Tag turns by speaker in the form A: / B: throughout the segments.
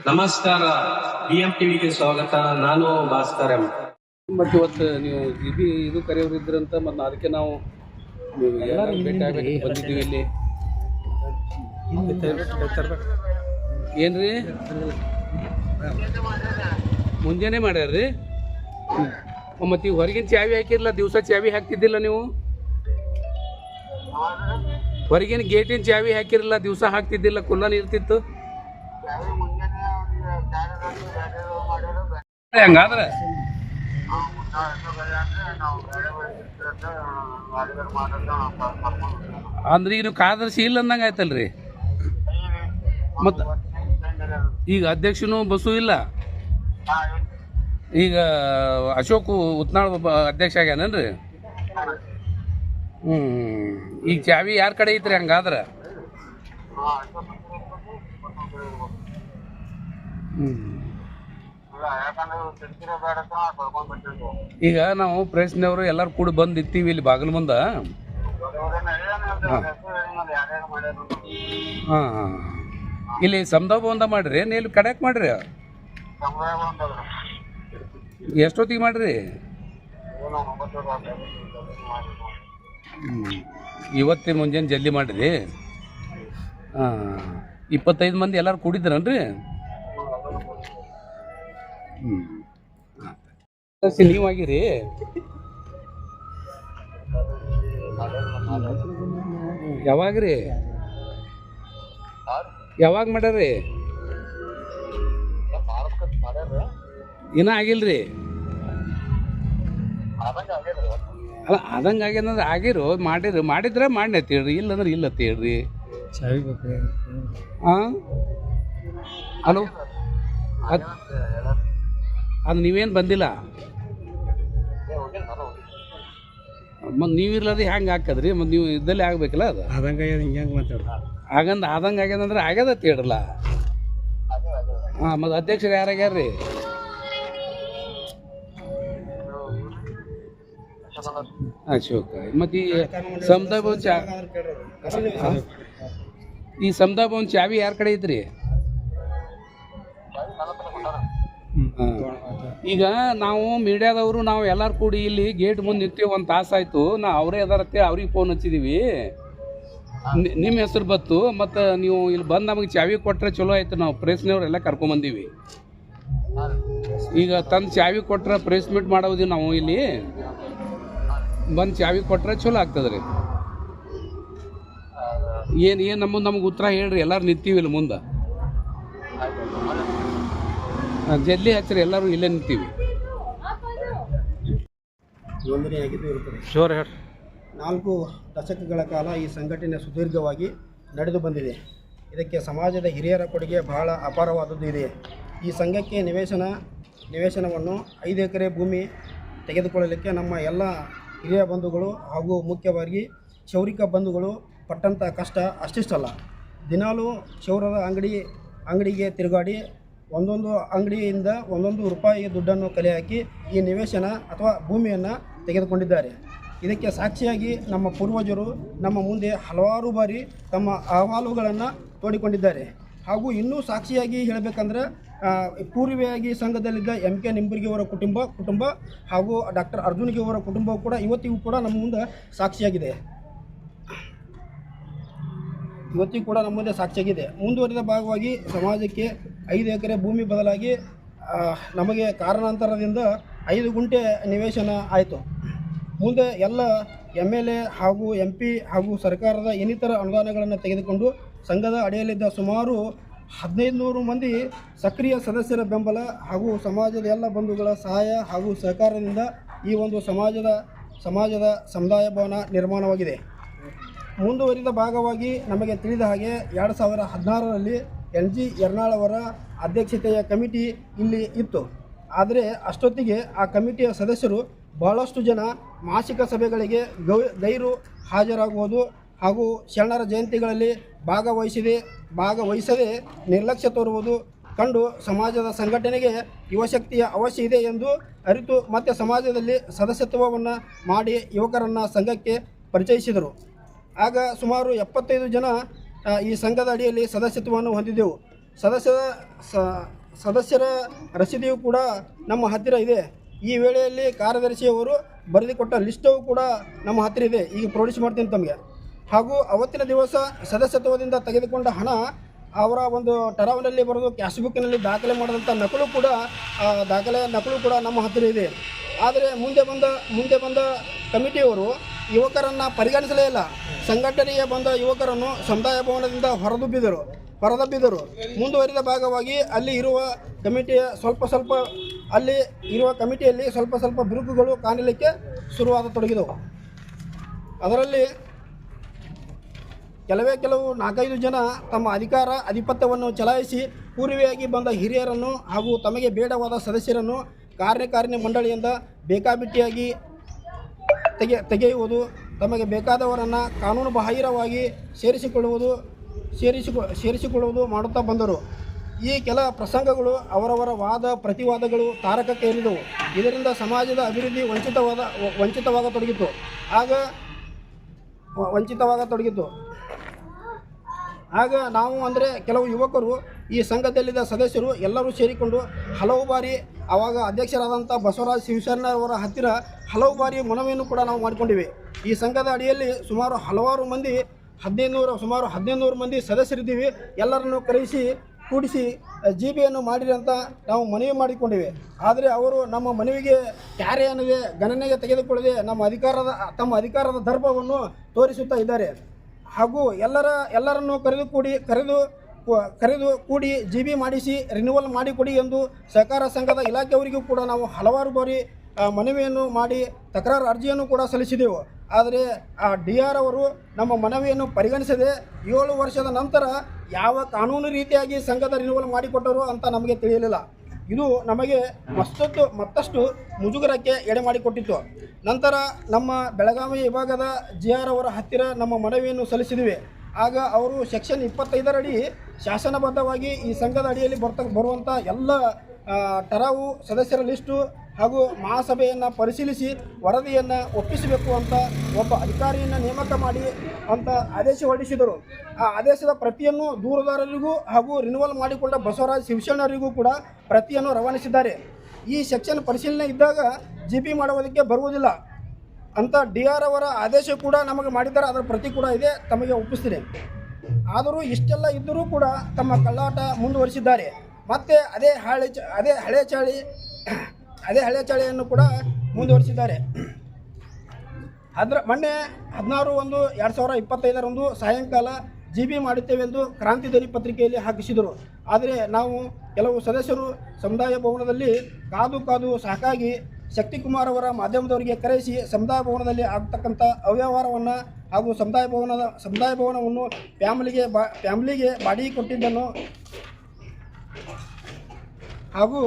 A: ನಮಸ್ಕಾರ, BM ಟಿವಿಗೆ ಸ್ವಾಗತ. ನಾನು ಭಾಸ್ಕರ್ ಎಂ.
B: ಮತ್ತು ಇವತ್ತು ನೀವು ಇದು ಕರೆಯೋರು ಇದ್ರಂತ ಮತ್ತು ಅದಕ್ಕೆ ನಾವು ಭೇಟಿ ಆಗಬೇಕು ಬಂದಿದ್ದೀವಿ ಇಲ್ಲಿ. ಏನ್ರಿ ಮುಂಜಾನೆ ಮಾಡ್ಯಾರ್ರಿ? ಮತ್ತು ಈಗ ಹೊರಗಿನ ಚಾವಿ ಹಾಕಿರಲ್ಲ, ದಿವಸ ಚಾವಿ ಹಾಕ್ತಿದ್ದಿಲ್ಲ ನೀವು? ಹೊರಗಿನ ಗೇಟಿನ ಚಾವಿ ಹಾಕಿರಲ್ಲ, ದಿವಸ ಹಾಕ್ತಿದ್ದಿಲ್ಲ, ಕುಲ್ಲನ್ ಇರ್ತಿತ್ತು. ಹಂಗಾದ್ರೆ ಅಂದ್ರೆ ಈಗ ನೀವು ಕಾರ್ಯದರ್ಶಿ ಇಲ್ಲ ಅಂದಂಗೆ ಆಯ್ತಲ್ರಿ. ಮತ್ತು ಈಗ ಅಧ್ಯಕ್ಷನು ಬಸ್ಸು ಇಲ್ಲ, ಈಗ ಅಶೋಕ್ ಉತ್ನಾಳ್ ಅಧ್ಯಕ್ಷ ಆಗ್ಯಾನೇನ್ರಿ? ಈಗ ಚಾವಿ ಯಾರ ಕಡೆ ಐತ್ರಿ ಹಂಗಾದ್ರೆ? ಈಗ ನಾವು ಪ್ರೆಸ್ನವರು ಎಲ್ಲರೂ ಕೂಡ ಬಂದು ಇರ್ತೀವಿ ಇಲ್ಲಿ ಬಾಗಿಲು ಮುಂದೆ. ಹಾಂ ಇಲ್ಲಿ ಸಮುದಾಯ ಭವನದ ಮಾಡ್ರಿ, ಇಲ್ಲಿ ಕಡೆಕ್ ಮಾಡ್ರಿ? ಎಷ್ಟೊತ್ತಿಗೆ ಮಾಡ್ರಿ? ಇವತ್ತಿನ ಮುಂಜಾನೆ ಜಲ್ದಿ ಮಾಡಿರಿ. ಹಾಂ 25 ಮಂದಿ ಎಲ್ಲರೂ ಕೂಡಿದ್ರನ್ರಿ? ನೀವಾಗಿರಿ? ಯಾವಾಗ್ರಿ? ಯಾವಾಗ ಮಾಡ್ಯಾರ್ರಿ? ಇನ್ನೂ ಆಗಿಲ್ರಿ? ಅಲ್ಲ ಆದಂಗೆ ಆಗ್ಯದಂದ್ರೆ ಆಗಿರೋ ಮಾಡಿದ್ರೆ ಮಾಡಿ ಅಂತೇಳ್ರಿ, ಇಲ್ಲಂದ್ರೆ ಇಲ್ಲ ಅಂತೇಳ್ರಿ. ಹಾಂ ಹಲೋ, ಅದು ನೀವೇನು ಬಂದಿಲ್ಲ ಮತ್ತು ನೀವಿರ್ಲದು ಹೆಂಗೆ ಹಾಕದ್ರಿ? ಮತ್ತು ನೀವು ಇದ್ದಲ್ಲಿ ಆಗ್ಬೇಕಲ್ಲ ಅದು. ಆದಂಗೆ ಹಿಂಗೆ ಮಾತಾಡ ಆದಂಗೆ ಆಗ್ಯದಂದ್ರೆ ಆಗ್ಯದ ಅಂತೇಳ್ರಲ್ಲ. ಹಾಂ ಮತ್ತು ಅಧ್ಯಕ್ಷರು ಯಾರ್ಯಾರ್ರಿ? ಅಶೋಕ. ಮತ್ತು ಈ ಸಮುದಾಯ ಭವನ ಸಮುದಾಯ ಭವನ ಚಾವಿ ಯಾರ ಕಡೆ ಐತ್ರಿ? ಈಗ ನಾವು ಮೀಡಿಯಾದವರು ನಾವು ಎಲ್ಲರೂ ಕೂಡಿ ಇಲ್ಲಿ ಗೇಟ್ ಮುಂದೆ ನಿಂತೀವಿ, ಒಂದು ತಾಸು ಆಯಿತು. ಅವರೇ ಅದಾರತ್ತೆ, ಅವ್ರಿಗೆ ಫೋನ್ ಹಚ್ಚಿದ್ದೀವಿ, ನಿಮ್ಮ ಹೆಸರು ಬತ್ತು. ಮತ್ತು ನೀವು ಇಲ್ಲಿ ಬಂದು ನಮಗೆ ಚಾವಿ ಕೊಟ್ಟರೆ ಚಲೋ ಆಯಿತು. ನಾವು ಪ್ರೆಸ್ನವ್ರೆಲ್ಲ ಕರ್ಕೊಂಬಂದೀವಿ. ಈಗ ತಂದು ಚಾವಿ ಕೊಟ್ಟರೆ ಪ್ರೆಸ್ ಮೀಟ್ ಮಾಡೋದು ನಾವು ಇಲ್ಲಿ ಬಂದು ಚಾವಿ ಕೊಟ್ಟರೆ ಚಲೋ ಆಗ್ತದೆ ರೀ. ಏನು ನಮಗೆ ಉತ್ತರ ಹೇಳ್ರಿ, ಎಲ್ಲರೂ ನಿಂತೀವಿ ಇಲ್ಲಿ ಮುಂದೆ. ಜಲ್ದಿ ಹಚ್ಚಿರಿ, ಎಲ್ಲರೂ ಇಲ್ಲೇ ನಿಂತೀವಿ.
C: ನೋಂದಣಿಯಾಗಿದ್ದು ಇರುತ್ತದೆ.
B: ಶೋರ್ ಹೇಳಿ.
C: 4 ದಶಕಗಳ ಕಾಲ ಈ ಸಂಘಟನೆ ಸುದೀರ್ಘವಾಗಿ ನಡೆದು ಬಂದಿದೆ. ಇದಕ್ಕೆ ಸಮಾಜದ ಹಿರಿಯರ ಕೊಡುಗೆ ಬಹಳ ಅಪಾರವಾದದ್ದು ಇದೆ. ಈ ಸಂಘಕ್ಕೆ ನಿವೇಶನವನ್ನು 5 ಎಕರೆ ಭೂಮಿ ತೆಗೆದುಕೊಳ್ಳಲಿಕ್ಕೆ ನಮ್ಮ ಎಲ್ಲ ಹಿರಿಯ ಬಂಧುಗಳು ಹಾಗೂ ಮುಖ್ಯವಾಗಿ ಕ್ಷೌರಿಕ ಬಂಧುಗಳು ಪಟ್ಟಂಥ ಕಷ್ಟ ಅಷ್ಟಿಷ್ಟಲ್ಲ. ದಿನಾಲೂ ಕ್ಷೌರದ ಅಂಗಡಿಗೆ ತಿರುಗಾಡಿ ಒಂದೊಂದು ಅಂಗಡಿಯಿಂದ ಒಂದೊಂದು ರೂಪಾಯಿ ದುಡ್ಡನ್ನು ಕಲೆ ಹಾಕಿ ಈ ನಿವೇಶನ ಅಥವಾ ಭೂಮಿಯನ್ನು ತೆಗೆದುಕೊಂಡಿದ್ದಾರೆ. ಇದಕ್ಕೆ ಸಾಕ್ಷಿಯಾಗಿ ನಮ್ಮ ಪೂರ್ವಜರು ನಮ್ಮ ಮುಂದೆ ಹಲವಾರು ಬಾರಿ ತಮ್ಮ ಅಹವಾಲುಗಳನ್ನು ತೋಡಿಕೊಂಡಿದ್ದಾರೆ. ಹಾಗೂ ಇನ್ನೂ ಸಾಕ್ಷಿಯಾಗಿ ಹೇಳಬೇಕಂದ್ರೆ ಪೂರ್ವಿಯಾಗಿ ಸಂಘದಲ್ಲಿದ್ದ MK ನಿಂಬರ್ಗಿಯವರ ಕುಟುಂಬ ಹಾಗೂ ಡಾಕ್ಟರ್ ಅರ್ಜುನ್ಗಿಯವರ ಕುಟುಂಬವು ಕೂಡ ಇವತ್ತಿಗೂ ಕೂಡ ನಮ್ಮ ಮುಂದೆ ಸಾಕ್ಷಿಯಾಗಿದೆ. ಮುಂದುವರಿದ ಭಾಗವಾಗಿ ಸಮಾಜಕ್ಕೆ 5 ಎಕರೆ ಭೂಮಿ ಬದಲಾಗಿ ನಮಗೆ ಕಾರಣಾಂತರದಿಂದ 5 ಗುಂಟೆ ನಿವೇಶನ ಆಯಿತು. ಮುಂದೆ ಎಲ್ಲ MLA ಹಾಗೂ MP ಹಾಗೂ ಸರ್ಕಾರದ ಇನ್ನಿತರ ಅನುದಾನಗಳನ್ನು ತೆಗೆದುಕೊಂಡು ಸಂಘದ ಅಡಿಯಲ್ಲಿದ್ದ ಸುಮಾರು 1500 ಮಂದಿ ಸಕ್ರಿಯ ಸದಸ್ಯರ ಬೆಂಬಲ ಹಾಗೂ ಸಮಾಜದ ಎಲ್ಲ ಬಂಧುಗಳ ಸಹಾಯ ಹಾಗೂ ಸಹಕಾರದಿಂದ ಈ ಒಂದು ಸಮಾಜದ ಸಮುದಾಯ ಭವನ ನಿರ್ಮಾಣವಾಗಿದೆ. ಮುಂದುವರಿದ ಭಾಗವಾಗಿ ನಮಗೆ ತಿಳಿದ ಹಾಗೆ 2016ರಲ್ಲಿ NG ಯರ್ನಾಳ್ ಅವರ ಅಧ್ಯಕ್ಷತೆಯ ಕಮಿಟಿ ಇಲ್ಲಿ ಇತ್ತು. ಆದರೆ ಅಷ್ಟೊತ್ತಿಗೆ ಆ ಕಮಿಟಿಯ ಸದಸ್ಯರು ಬಹಳಷ್ಟು ಜನ ಮಾಸಿಕ ಸಭೆಗಳಿಗೆ ಗೈರು ಹಾಜರಾಗುವುದು ಹಾಗೂ ಶರಣರ ಜಯಂತಿಗಳಲ್ಲಿ ಭಾಗವಹಿಸದೆ ನಿರ್ಲಕ್ಷ್ಯ ತೋರುವುದು ಕಂಡು ಸಮಾಜದ ಸಂಘಟನೆಗೆ ಯುವಶಕ್ತಿಯ ಅವಶ್ಯ ಇದೆ ಎಂದು ಅರಿತು ಮತ್ತೆ ಸಮಾಜದಲ್ಲಿ ಸದಸ್ಯತ್ವವನ್ನು ಮಾಡಿ ಯುವಕರನ್ನು ಸಂಘಕ್ಕೆ ಪರಿಚಯಿಸಿದರು. ಆಗ ಸುಮಾರು 75 ಜನ ಈ ಸಂಘದ ಅಡಿಯಲ್ಲಿ ಸದಸ್ಯತ್ವವನ್ನು ಹೊಂದಿದ್ದೆವು. ಸದಸ್ಯರ ರಸೀದಿಯು ಕೂಡ ನಮ್ಮ ಹತ್ತಿರ ಇದೆ. ಈ ವೇಳೆಯಲ್ಲಿ ಕಾರ್ಯದರ್ಶಿಯವರು ಬರೆದುಕೊಟ್ಟ ಲಿಸ್ಟು ಕೂಡ ನಮ್ಮ ಹತ್ತಿರ ಇದೆ. ಈಗ ಪ್ರೊಡ್ಯೂಸ್ ಮಾಡ್ತೀನಿ ತಮಗೆ. ಹಾಗೂ ಅವತ್ತಿನ ದಿವಸ ಸದಸ್ಯತ್ವದಿಂದ ತೆಗೆದುಕೊಂಡ ಹಣ ಅವರ ಒಂದು ಟರಾವ್ನಲ್ಲಿ ಬರೆದು ಕ್ಯಾಶ್ ಬುಕ್ಕಿನಲ್ಲಿ ದಾಖಲೆ ಮಾಡಿದಂಥ ನಕಲು ಕೂಡ ನಮ್ಮ ಹತ್ತಿರ ಇದೆ. ಆದರೆ ಮುಂದೆ ಬಂದ ಕಮಿಟಿಯವರು ಯುವಕರನ್ನು ಪರಿಗಣಿಸಲೇ ಇಲ್ಲ. ಸಂಘಟನೆಗೆ ಬಂದ ಯುವಕರನ್ನು ಸಮುದಾಯ ಭವನದಿಂದ ಹೊರದಬ್ಬಿದರು. ಮುಂದುವರಿದ ಭಾಗವಾಗಿ ಅಲ್ಲಿ ಇರುವ ಕಮಿಟಿಯಲ್ಲಿ ಸ್ವಲ್ಪ ಬಿರುಕುಗಳು ಕಾಣಲಿಕ್ಕೆ ಶುರುವಾಗತೊಡಗಿದವು. ಅದರಲ್ಲಿ ಕೆಲವು 4-5 ಜನ ತಮ್ಮ ಆಧಿಪತ್ಯವನ್ನು ಚಲಾಯಿಸಿ ಪೂರ್ವಿಯಾಗಿ ಬಂದ ಹಿರಿಯರನ್ನು ಹಾಗೂ ತಮಗೆ ಬೇಡವಾದ ಸದಸ್ಯರನ್ನು ಕಾರ್ಯಕಾರಿಣಿ ಮಂಡಳಿಯಿಂದ ಬೇಕಾಬಿಟ್ಟಿಯಾಗಿ ತೆಗೆಯುವುದು, ತಮಗೆ ಬೇಕಾದವರನ್ನು ಕಾನೂನು ಬಾಹಿರವಾಗಿ ಸೇರಿಸಿಕೊಳ್ಳುವುದು ಮಾಡುತ್ತಾ ಬಂದರು. ಈ ಕೆಲ ಪ್ರಸಂಗಗಳು ಅವರವರ ವಾದ ಪ್ರತಿವಾದಗಳು ತಾರಕಕ್ಕೇರಿದವು. ಇದರಿಂದ ಸಮಾಜದ ಅಭಿವೃದ್ಧಿ ವಂಚಿತವಾಗತೊಡಗಿತು. ಆಗ ನಾವು ಅಂದರೆ ಕೆಲವು ಯುವಕರು, ಈ ಸಂಘದಲ್ಲಿದ್ದ ಸದಸ್ಯರು ಎಲ್ಲರೂ ಸೇರಿಕೊಂಡು ಹಲವು ಬಾರಿ ಆವಾಗ ಅಧ್ಯಕ್ಷರಾದಂಥ ಬಸವರಾಜ್ ಶಿವಶರಣರವರ ಹತ್ತಿರ ಹಲವು ಬಾರಿ ಮನವಿಯನ್ನು ಕೂಡ ನಾವು ಮಾಡಿಕೊಂಡಿವೆ. ಈ ಸಂಘದ ಅಡಿಯಲ್ಲಿ ಸುಮಾರು 1500 ಮಂದಿ ಸದಸ್ಯರಿದ್ದೀವಿ. ಎಲ್ಲರನ್ನು ಕೂಡಿಸಿ ಜಿಬಿಯನ್ನು ಮಾಡಿರಿ ಅಂತ ನಾವು ಮನವಿ ಮಾಡಿಕೊಂಡಿವೆ. ಆದರೆ ಅವರು ನಮ್ಮ ಮನವಿಗೆ ಕ್ಯಾರೆ ಅನ್ನದೆ ಗಣನೆಗೆ ತೆಗೆದುಕೊಳ್ಳದೆ ತಮ್ಮ ಅಧಿಕಾರದ ದರ್ಪವನ್ನು ತೋರಿಸುತ್ತಾ ಇದ್ದಾರೆ. ಹಾಗೂ ಎಲ್ಲರನ್ನು ಕರೆದು ಕೂಡಿ ಜಿಬಿ ಮಾಡಿಸಿ ರಿನ್ಯೂವಲ್ ಮಾಡಿಕೊಡಿ ಎಂದು ಸಹಕಾರ ಸಂಘದ ಇಲಾಖೆಯವರಿಗೂ ಕೂಡ ನಾವು ಹಲವಾರು ಬಾರಿ ಮನವಿಯನ್ನು ಮಾಡಿ ತಕರಾರು ಅರ್ಜಿಯನ್ನು ಕೂಡ ಸಲ್ಲಿಸಿದೆವು. ಆದರೆ ಆ DR ಅವರು ನಮ್ಮ ಮನವಿಯನ್ನು ಪರಿಗಣಿಸದೆ 7 ವರ್ಷದ ನಂತರ ಯಾವ ಕಾನೂನು ರೀತಿಯಾಗಿ ಸಂಘದ ರಿನ್ಯೂವಲ್ ಮಾಡಿಕೊಟ್ಟರು ಅಂತ ನಮಗೆ ತಿಳಿಯಲಿಲ್ಲ. ಇದು ನಮಗೆ ಮತ್ತಷ್ಟು ಮುಜುಗರಕ್ಕೆ ಎಡೆ ಮಾಡಿಕೊಟ್ಟಿತ್ತು. ನಂತರ ನಮ್ಮ ಬೆಳಗಾವಿ ವಿಭಾಗದ GR ಅವರ ಹತ್ತಿರ ನಮ್ಮ ಮನವಿಯನ್ನು ಸಲ್ಲಿಸಿದ್ವಿ. ಆಗ ಅವರು ಸೆಕ್ಷನ್ 25 ಅಡಿ ಶಾಸನಬದ್ಧವಾಗಿ ಈ ಸಂಘದ ಅಡಿಯಲ್ಲಿ ಬರುವಂಥ ಎಲ್ಲ ಟರಾವು ಸದಸ್ಯರ ಲಿಸ್ಟು ಹಾಗೂ ಮಹಾಸಭೆಯನ್ನು ಪರಿಶೀಲಿಸಿ ವರದಿಯನ್ನು ಒಪ್ಪಿಸಬೇಕು ಅಂತ ಒಬ್ಬ ಅಧಿಕಾರಿಯನ್ನು ನೇಮಕ ಮಾಡಿ ಅಂತ ಆದೇಶ ಹೊರಡಿಸಿದರು. ಆ ಆದೇಶದ ಪ್ರತಿಯನ್ನು ದೂರುದಾರರಿಗೂ ಹಾಗೂ ರಿನ್ಯೂವಲ್ ಮಾಡಿಕೊಂಡ ಬಸವರಾಜ್ ಶಿವಶರಣರಿಗೂ ಕೂಡ ಪ್ರತಿಯನ್ನು ರವಾನಿಸಿದ್ದಾರೆ. ಈ ಸೆಕ್ಷನ್ ಪರಿಶೀಲನೆ ಇದ್ದಾಗ GP ಮಾಡುವುದಕ್ಕೆ ಬರುವುದಿಲ್ಲ ಅಂತ DR ಅವರ ಆದೇಶ ಕೂಡ ನಮಗೆ ಮಾಡಿದ್ದಾರೆ. ಅದರ ಪ್ರತಿ ಕೂಡ ಇದೆ, ತಮಗೆ ಒಪ್ಪಿಸ್ತೀನಿ. ಆದರೂ ಇಷ್ಟೆಲ್ಲ ಇದ್ದರೂ ಕೂಡ ತಮ್ಮ ಕಳ್ಳಾಟ ಮುಂದುವರಿಸಿದ್ದಾರೆ. ಮತ್ತು ಅದೇ ಹಳೆ ಚಾಳಿಯನ್ನು ಕೂಡ ಮುಂದುವರಿಸಿದ್ದಾರೆ. ಮೊನ್ನೆ 16/1/2025 ಸಾಯಂಕಾಲ GB ಮಾಡುತ್ತೇವೆಂದು ಕ್ರಾಂತಿಧ್ವನಿ ಪತ್ರಿಕೆಯಲ್ಲಿ ಹಾಕಿಸಿದರು. ಆದರೆ ನಾವು ಕೆಲವು ಸದಸ್ಯರು ಸಮುದಾಯ ಭವನದಲ್ಲಿ ಕಾದು ಸಾಕಾಗಿ ಶಕ್ತಿಕುಮಾರ್ ಅವರ ಮಾಧ್ಯಮದವರಿಗೆ ಕರೆಸಿ ಸಮುದಾಯ ಭವನದಲ್ಲಿ ಆಗ್ತಕ್ಕಂಥ ಅವ್ಯವಹಾರವನ್ನು ಹಾಗೂ ಸಮುದಾಯ ಭವನವನ್ನು ಫ್ಯಾಮಿಲಿಗೆ ಬಾಡಿಗೆ ಕೊಟ್ಟಿದ್ದನ್ನು ಹಾಗೂ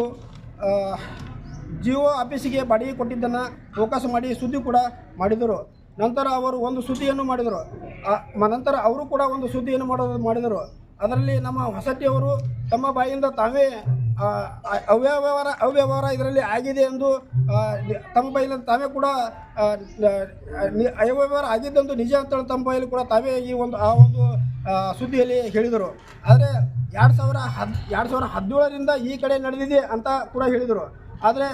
C: GO ಆಫೀಸಿಗೆ ಬಾಡಿಗೆ ಕೊಟ್ಟಿದ್ದನ್ನು ಫೋಕಸ್ ಮಾಡಿ ಸುದ್ದಿ ಕೂಡ ಮಾಡಿದರು. ನಂತರ ಅವರು ಒಂದು ಸುದ್ದಿಯನ್ನು ಮಾಡಿದರು. ನಂತರ ಅವರು ಕೂಡ ಒಂದು ಸುದ್ದಿಯನ್ನು ಮಾಡಿದರು. ಅದರಲ್ಲಿ ನಮ್ಮ ಹೊಸಟಿಯವರು ತಮ್ಮ ಬಾಯಿಯಿಂದ ತಾವೇ ಅವ್ಯವಹಾರ ಇದರಲ್ಲಿ ಆಗಿದೆ ಎಂದು ತಮ್ಮ ಬಾಯಿಯಿಂದ ತಾವೇ ಕೂಡ ಅವ್ಯವಹಾರ ಆಗಿದ್ದೆಂದು ನಿಜ ಅಂತೇಳಿ ತಮ್ಮ ಬಾಯಲ್ಲಿ ಕೂಡ ತಾವೇ ಈ ಒಂದು ಸುದ್ದಿಯಲ್ಲಿ ಹೇಳಿದರು. ಆದರೆ 2017ರಿಂದ ಈ ಕಡೆ ನಡೆದಿದೆ ಅಂತ ಕೂಡ ಹೇಳಿದರು. ಆದರೆ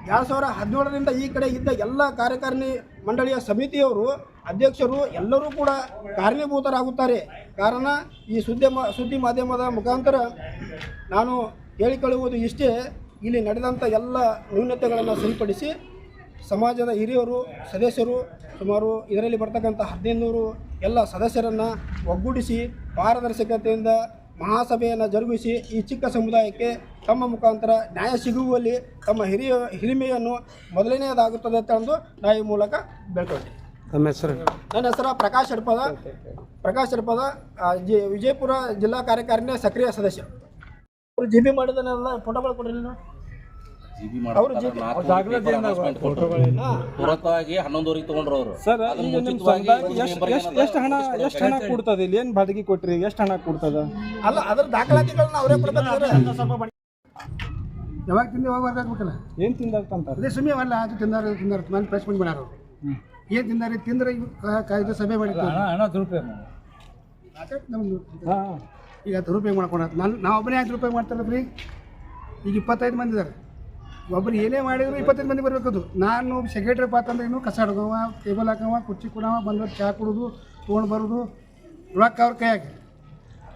C: 2017ರಿಂದ ಈ ಕಡೆ ಇದ್ದ ಎಲ್ಲ ಕಾರ್ಯಕಾರಿಣಿ ಮಂಡಳಿಯ ಸಮಿತಿಯವರು ಅಧ್ಯಕ್ಷರು ಎಲ್ಲರೂ ಕೂಡ ಕಾರಣೀಭೂತರಾಗುತ್ತಾರೆ. ಕಾರಣ ಈ ಸುದ್ದಿ ಮಾಧ್ಯಮದ ಮುಖಾಂತರ ನಾನು ಹೇಳಿಕೊಳ್ಳುವುದು ಇಷ್ಟೇ, ಇಲ್ಲಿ ನಡೆದಂಥ ಎಲ್ಲ ನ್ಯೂನತೆಗಳನ್ನು ಸರಿಪಡಿಸಿ ಸಮಾಜದ ಹಿರಿಯರು ಸದಸ್ಯರು ಸುಮಾರು ಇದರಲ್ಲಿ ಬರ್ತಕ್ಕಂಥ 1500 ಎಲ್ಲ ಸದಸ್ಯರನ್ನು ಒಗ್ಗೂಡಿಸಿ ಪಾರದರ್ಶಕತೆಯಿಂದ ಮಹಾಸಭೆಯನ್ನು ಜರುಗಿಸಿ ಈ ಚಿಕ್ಕ ಸಮುದಾಯಕ್ಕೆ ತಮ್ಮ ಮುಖಾಂತರ ನ್ಯಾಯ ಸಿಗುವಲ್ಲಿ ತಮ್ಮ ಹಿರಿಮೆಯನ್ನು ಮೊದಲನೆಯದಾಗುತ್ತದೆ ಅಂತ ಅಂದು ನಾವು ಈ ಮೂಲಕ ಬೆಳ್ಕೊಳ್ತೀವಿ. ನನ್ನ ಹೆಸರು ಪ್ರಕಾಶ್ ಹಡಪದ ವಿಜಯಪುರ ಜಿಲ್ಲಾ ಕಾರ್ಯಕಾರಿಣಿಯ ಸಕ್ರಿಯ ಸದಸ್ಯ. ಅವರು GB ಮಾಡಿದನೆಲ್ಲ ಫೋಟೋಗಳು ಕೊಡಲಿಲ್ಲ.
D: ಪೂರಕವಾಗಿ 11 ತಗೊಂಡ್ರು ಅವರು.
E: ಸರ್, ಈಗ ನಿಮ್ಮ ಸಮುದಾಯಕ್ಕೆ ಎಷ್ಟು ಹಣ ಕೊಡ್ತದೆ? ಇಲ್ಲಿ ಏನು ಬಾಡಿಗೆ ಕೊಟ್ರಿ? ಎಷ್ಟು ಹಣ ಕೊಡ್ತದ?
C: ಅಲ್ಲ, ಅದರ ದಾಖಲಾತಿಗಳನ್ನ ಅವರೇ ಕೊಡ್ತಾರೆ. ಯಾವಾಗ ತಿಂದು ಯಾವಾಗ ಬರ್ಬೇಕಲ್ಲ?
E: ಏನು ತಿಂದಂತ
C: ಅದೇ ಸುಮ್ಮನೆ ಅಲ್ಲ, ಅದು ತಿಂದಾರ ಮನೆ ಪ್ರೆಸ್ ಮಾಡಿ ಮಾಡ್ಯಾರ. ಏನು ತಿಂದ್ರೆ ಕಾಯ್ದೆ ಸಭೆ ಮಾಡಿದ್ರು.
E: ಹಣ ದುಡ್ಡು.
C: ನಮ್ದು
F: ಈಗ ದುರುಪಯೋಗ ಮಾಡ್ಕೊಂಡು ನಾವು ಒಬ್ಬನೇ ಯಾಕೆ ದುರುಪಯೋಗ ಮಾಡ್ತಾರಲ್ರಿ? ಈಗ 25 ಮಂದಿ ಇದ್ದಾರೆ, ಒಬ್ಬರು ಏನೇ ಮಾಡಿದ್ರು 25 ಮಂದಿ ಬರಬೇಕದು. ನಾನು ಸೆಕ್ರೆಟ್ರಿ ಪಾತಂದ್ರೆ ಇನ್ನೂ ಕಸ ಹಿಡ್ಕವ, ಟೇಬಲ್ ಹಾಕವ, ಕುರ್ಚಿ ಕೊಡವ, ಬಂದವ್ರು ಚಹಾ ಕುಡೋದು, ತೊಗೊಂಡು ಬರೋದು, ರೊಕ್ಕ ಅವ್ರ ಕೈಯಾಗಿ.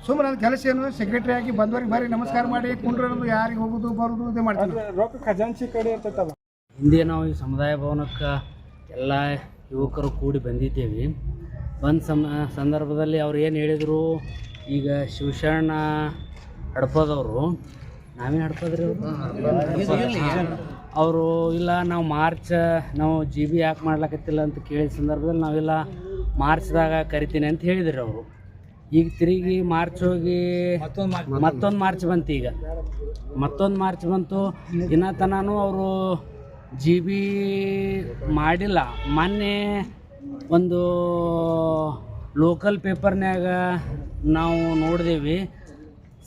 F: ಸುಮ್ಮನೆ ನನ್ನ ಕೆಲಸ ಏನು, ಸೆಕ್ರೆಟ್ರಿ ಆಗಿ ಬಂದವ್ರಿಗೆ ಬರೀ ನಮಸ್ಕಾರ ಮಾಡಿ ಕುಂಡ್ರೋದು, ಯಾರಿಗೆ ಹೋಗೋದು ಬರೋದು ಇದೇ ಮಾಡ್ತೀನಿ.
E: ರೊಕ್ಕ ಖಜಾಂಚಿ ಕಡೆ ಇರ್ತೈತಲ್ಲ.
G: ಹಿಂದೆ ನಾವು ಈ ಸಮುದಾಯ ಭವನಕ್ಕೆ ಎಲ್ಲ ಯುವಕರು ಕೂಡಿ ಬಂದಿದ್ದೇವೆ. ಬಂದ ಸಂದರ್ಭದಲ್ಲಿ ಅವ್ರು ಏನು ಹೇಳಿದರು, ಈಗ ಶಿವಶರಣ ಹಡಪದವರು, ನಾವೇನು ಹಡಪದ್ರಿ ಅವರು, ಇಲ್ಲ ನಾವು ನಾವು GB ಯಾಕೆ ಮಾಡ್ಲಕತ್ತಿಲ್ಲ ಅಂತ ಕೇಳಿದ ಸಂದರ್ಭದಲ್ಲಿ ನಾವೆಲ್ಲ ಮಾರ್ಚ್ದಾಗ ಕರಿತೀನಿ ಅಂತ ಹೇಳಿದ್ರಿ ಅವರು. ಈಗ ತಿರುಗಿ ಮಾರ್ಚ್ ಹೋಗಿ ಮತ್ತೊಂದು ಮಾರ್ಚ್ ಬಂತು. ಈಗ ಮತ್ತೊಂದು ಮಾರ್ಚ್ ಬಂತು, ಇನ್ನೂ ತನೂ ಅವರು GB ಮಾಡಿಲ್ಲ. ಮೊನ್ನೆ ಒಂದು ಲೋಕಲ್ ಪೇಪರ್ನ್ಯಾಗ ನಾವು ನೋಡಿದೇವಿ,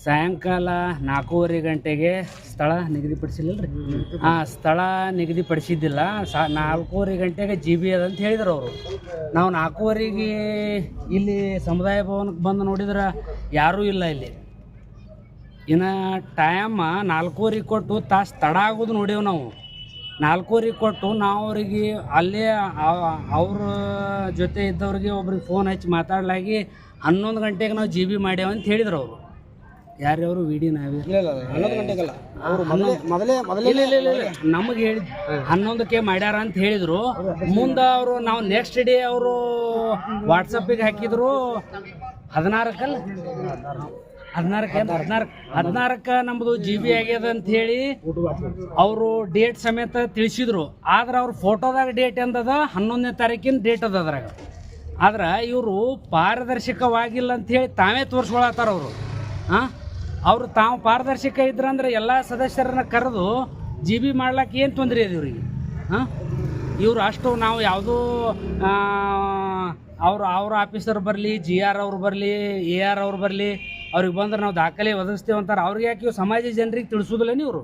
G: ಸಾಯಂಕಾಲ 4:30 ಗಂಟೆಗೆ ಸ್ಥಳ ನಿಗದಿಪಡಿಸಿಲ್ಲ ರೀ. ಸ್ಥಳ ನಿಗದಿಪಡಿಸಿದ್ದಿಲ್ಲ, 4:30 ಗಂಟೆಗೆ GB ಅದಂತ ಹೇಳಿದ್ರು ಅವರು. ನಾವು 4:30ಗೆ ಇಲ್ಲಿ ಸಮುದಾಯ ಭವನಕ್ಕೆ ಬಂದು ನೋಡಿದ್ರೆ ಯಾರೂ ಇಲ್ಲ ಇಲ್ಲಿ. ಇನ್ನು ಟೈಮ್ 4:30 ಕೊಟ್ಟು ತಾಸು ತಡ ಆಗೋದು ನೋಡೇವು ನಾವು. 4:30 ಕೊಟ್ಟು ನಾವು ಅವ್ರಿಗೆ ಅಲ್ಲೇ ಅವ್ರ ಜೊತೆ ಇದ್ದವ್ರಿಗೆ ಒಬ್ರಿಗೆ ಫೋನ್ ಹಚ್ಚಿ ಮಾತಾಡ್ಲಾಗಿ 11 ಗಂಟೆಗೆ ನಾವು GB ಮಾಡ್ಯಾವ ಅಂತ ಹೇಳಿದ್ರು ಅವರು. ಯಾರ್ಯಾವರು ವಿಡಿ ನಾವೇ
C: 11 ಗಂಟೆಗಲ್ಲ, ಅವರು
G: ನಮಗೆ ಹೇಳಿ 11ಕ್ಕೆ ಮಾಡ್ಯಾರ ಅಂತ ಹೇಳಿದ್ರು. ಮುಂದೆ ಅವರು ನಾವು ನೆಕ್ಸ್ಟ್ ಡೇ ಅವರು ವಾಟ್ಸಪ್ಪಿಗೆ ಹಾಕಿದ್ರು 16ಕ್ಕೆ ನಮ್ಮದು GB ಆಗ್ಯದ ಅಂತ ಹೇಳಿ ಅವರು ಡೇಟ್ ಸಮೇತ ತಿಳಿಸಿದ್ರು. ಆದ್ರೆ ಅವ್ರ ಫೋಟೋದಾಗ ಡೇಟ್ ಎಂದದ 11ನೇ ತಾರೀಕಿನ ಡೇಟ್ ಅದ ಅದ್ರಾಗ. ಆದ್ರೆ ಇವರು ಪಾರದರ್ಶಕವಾಗಿಲ್ಲ ಅಂತ ಹೇಳಿ ತಾವೇ ತೋರಿಸ್ಕೊಳತ್ತಾರ ಅವರು. ಅವರು ತಾವು ಪಾರದರ್ಶಕ ಇದ್ರಂದ್ರೆ ಎಲ್ಲ ಸದಸ್ಯರನ್ನ ಕರೆದು GB ಮಾಡ್ಲಿಕ್ಕೆ ಏನು ತೊಂದರೆ ಇದೆ ಇವ್ರಿಗೆ? ಇವರು ಅಷ್ಟು ನಾವು ಯಾವುದೂ ಅವ್ರ ಆಫೀಸರ್ ಬರಲಿ, GR ಅವ್ರು ಬರಲಿ, AR ಅವ್ರು ಬರಲಿ, ಅವ್ರಿಗೆ ಬಂದ್ರೆ ನಾವು ದಾಖಲೆ ಒದಗಿಸ್ತೇವೆ ಅಂತಾರೆ. ಅವ್ರಿಗೆ ಯಾಕೆ ಇವ್ರು ಸಮಾಜ ಜನರಿಗೆ ತಿಳಿಸೋದಿಲ್ಲನಿ? ಇವರು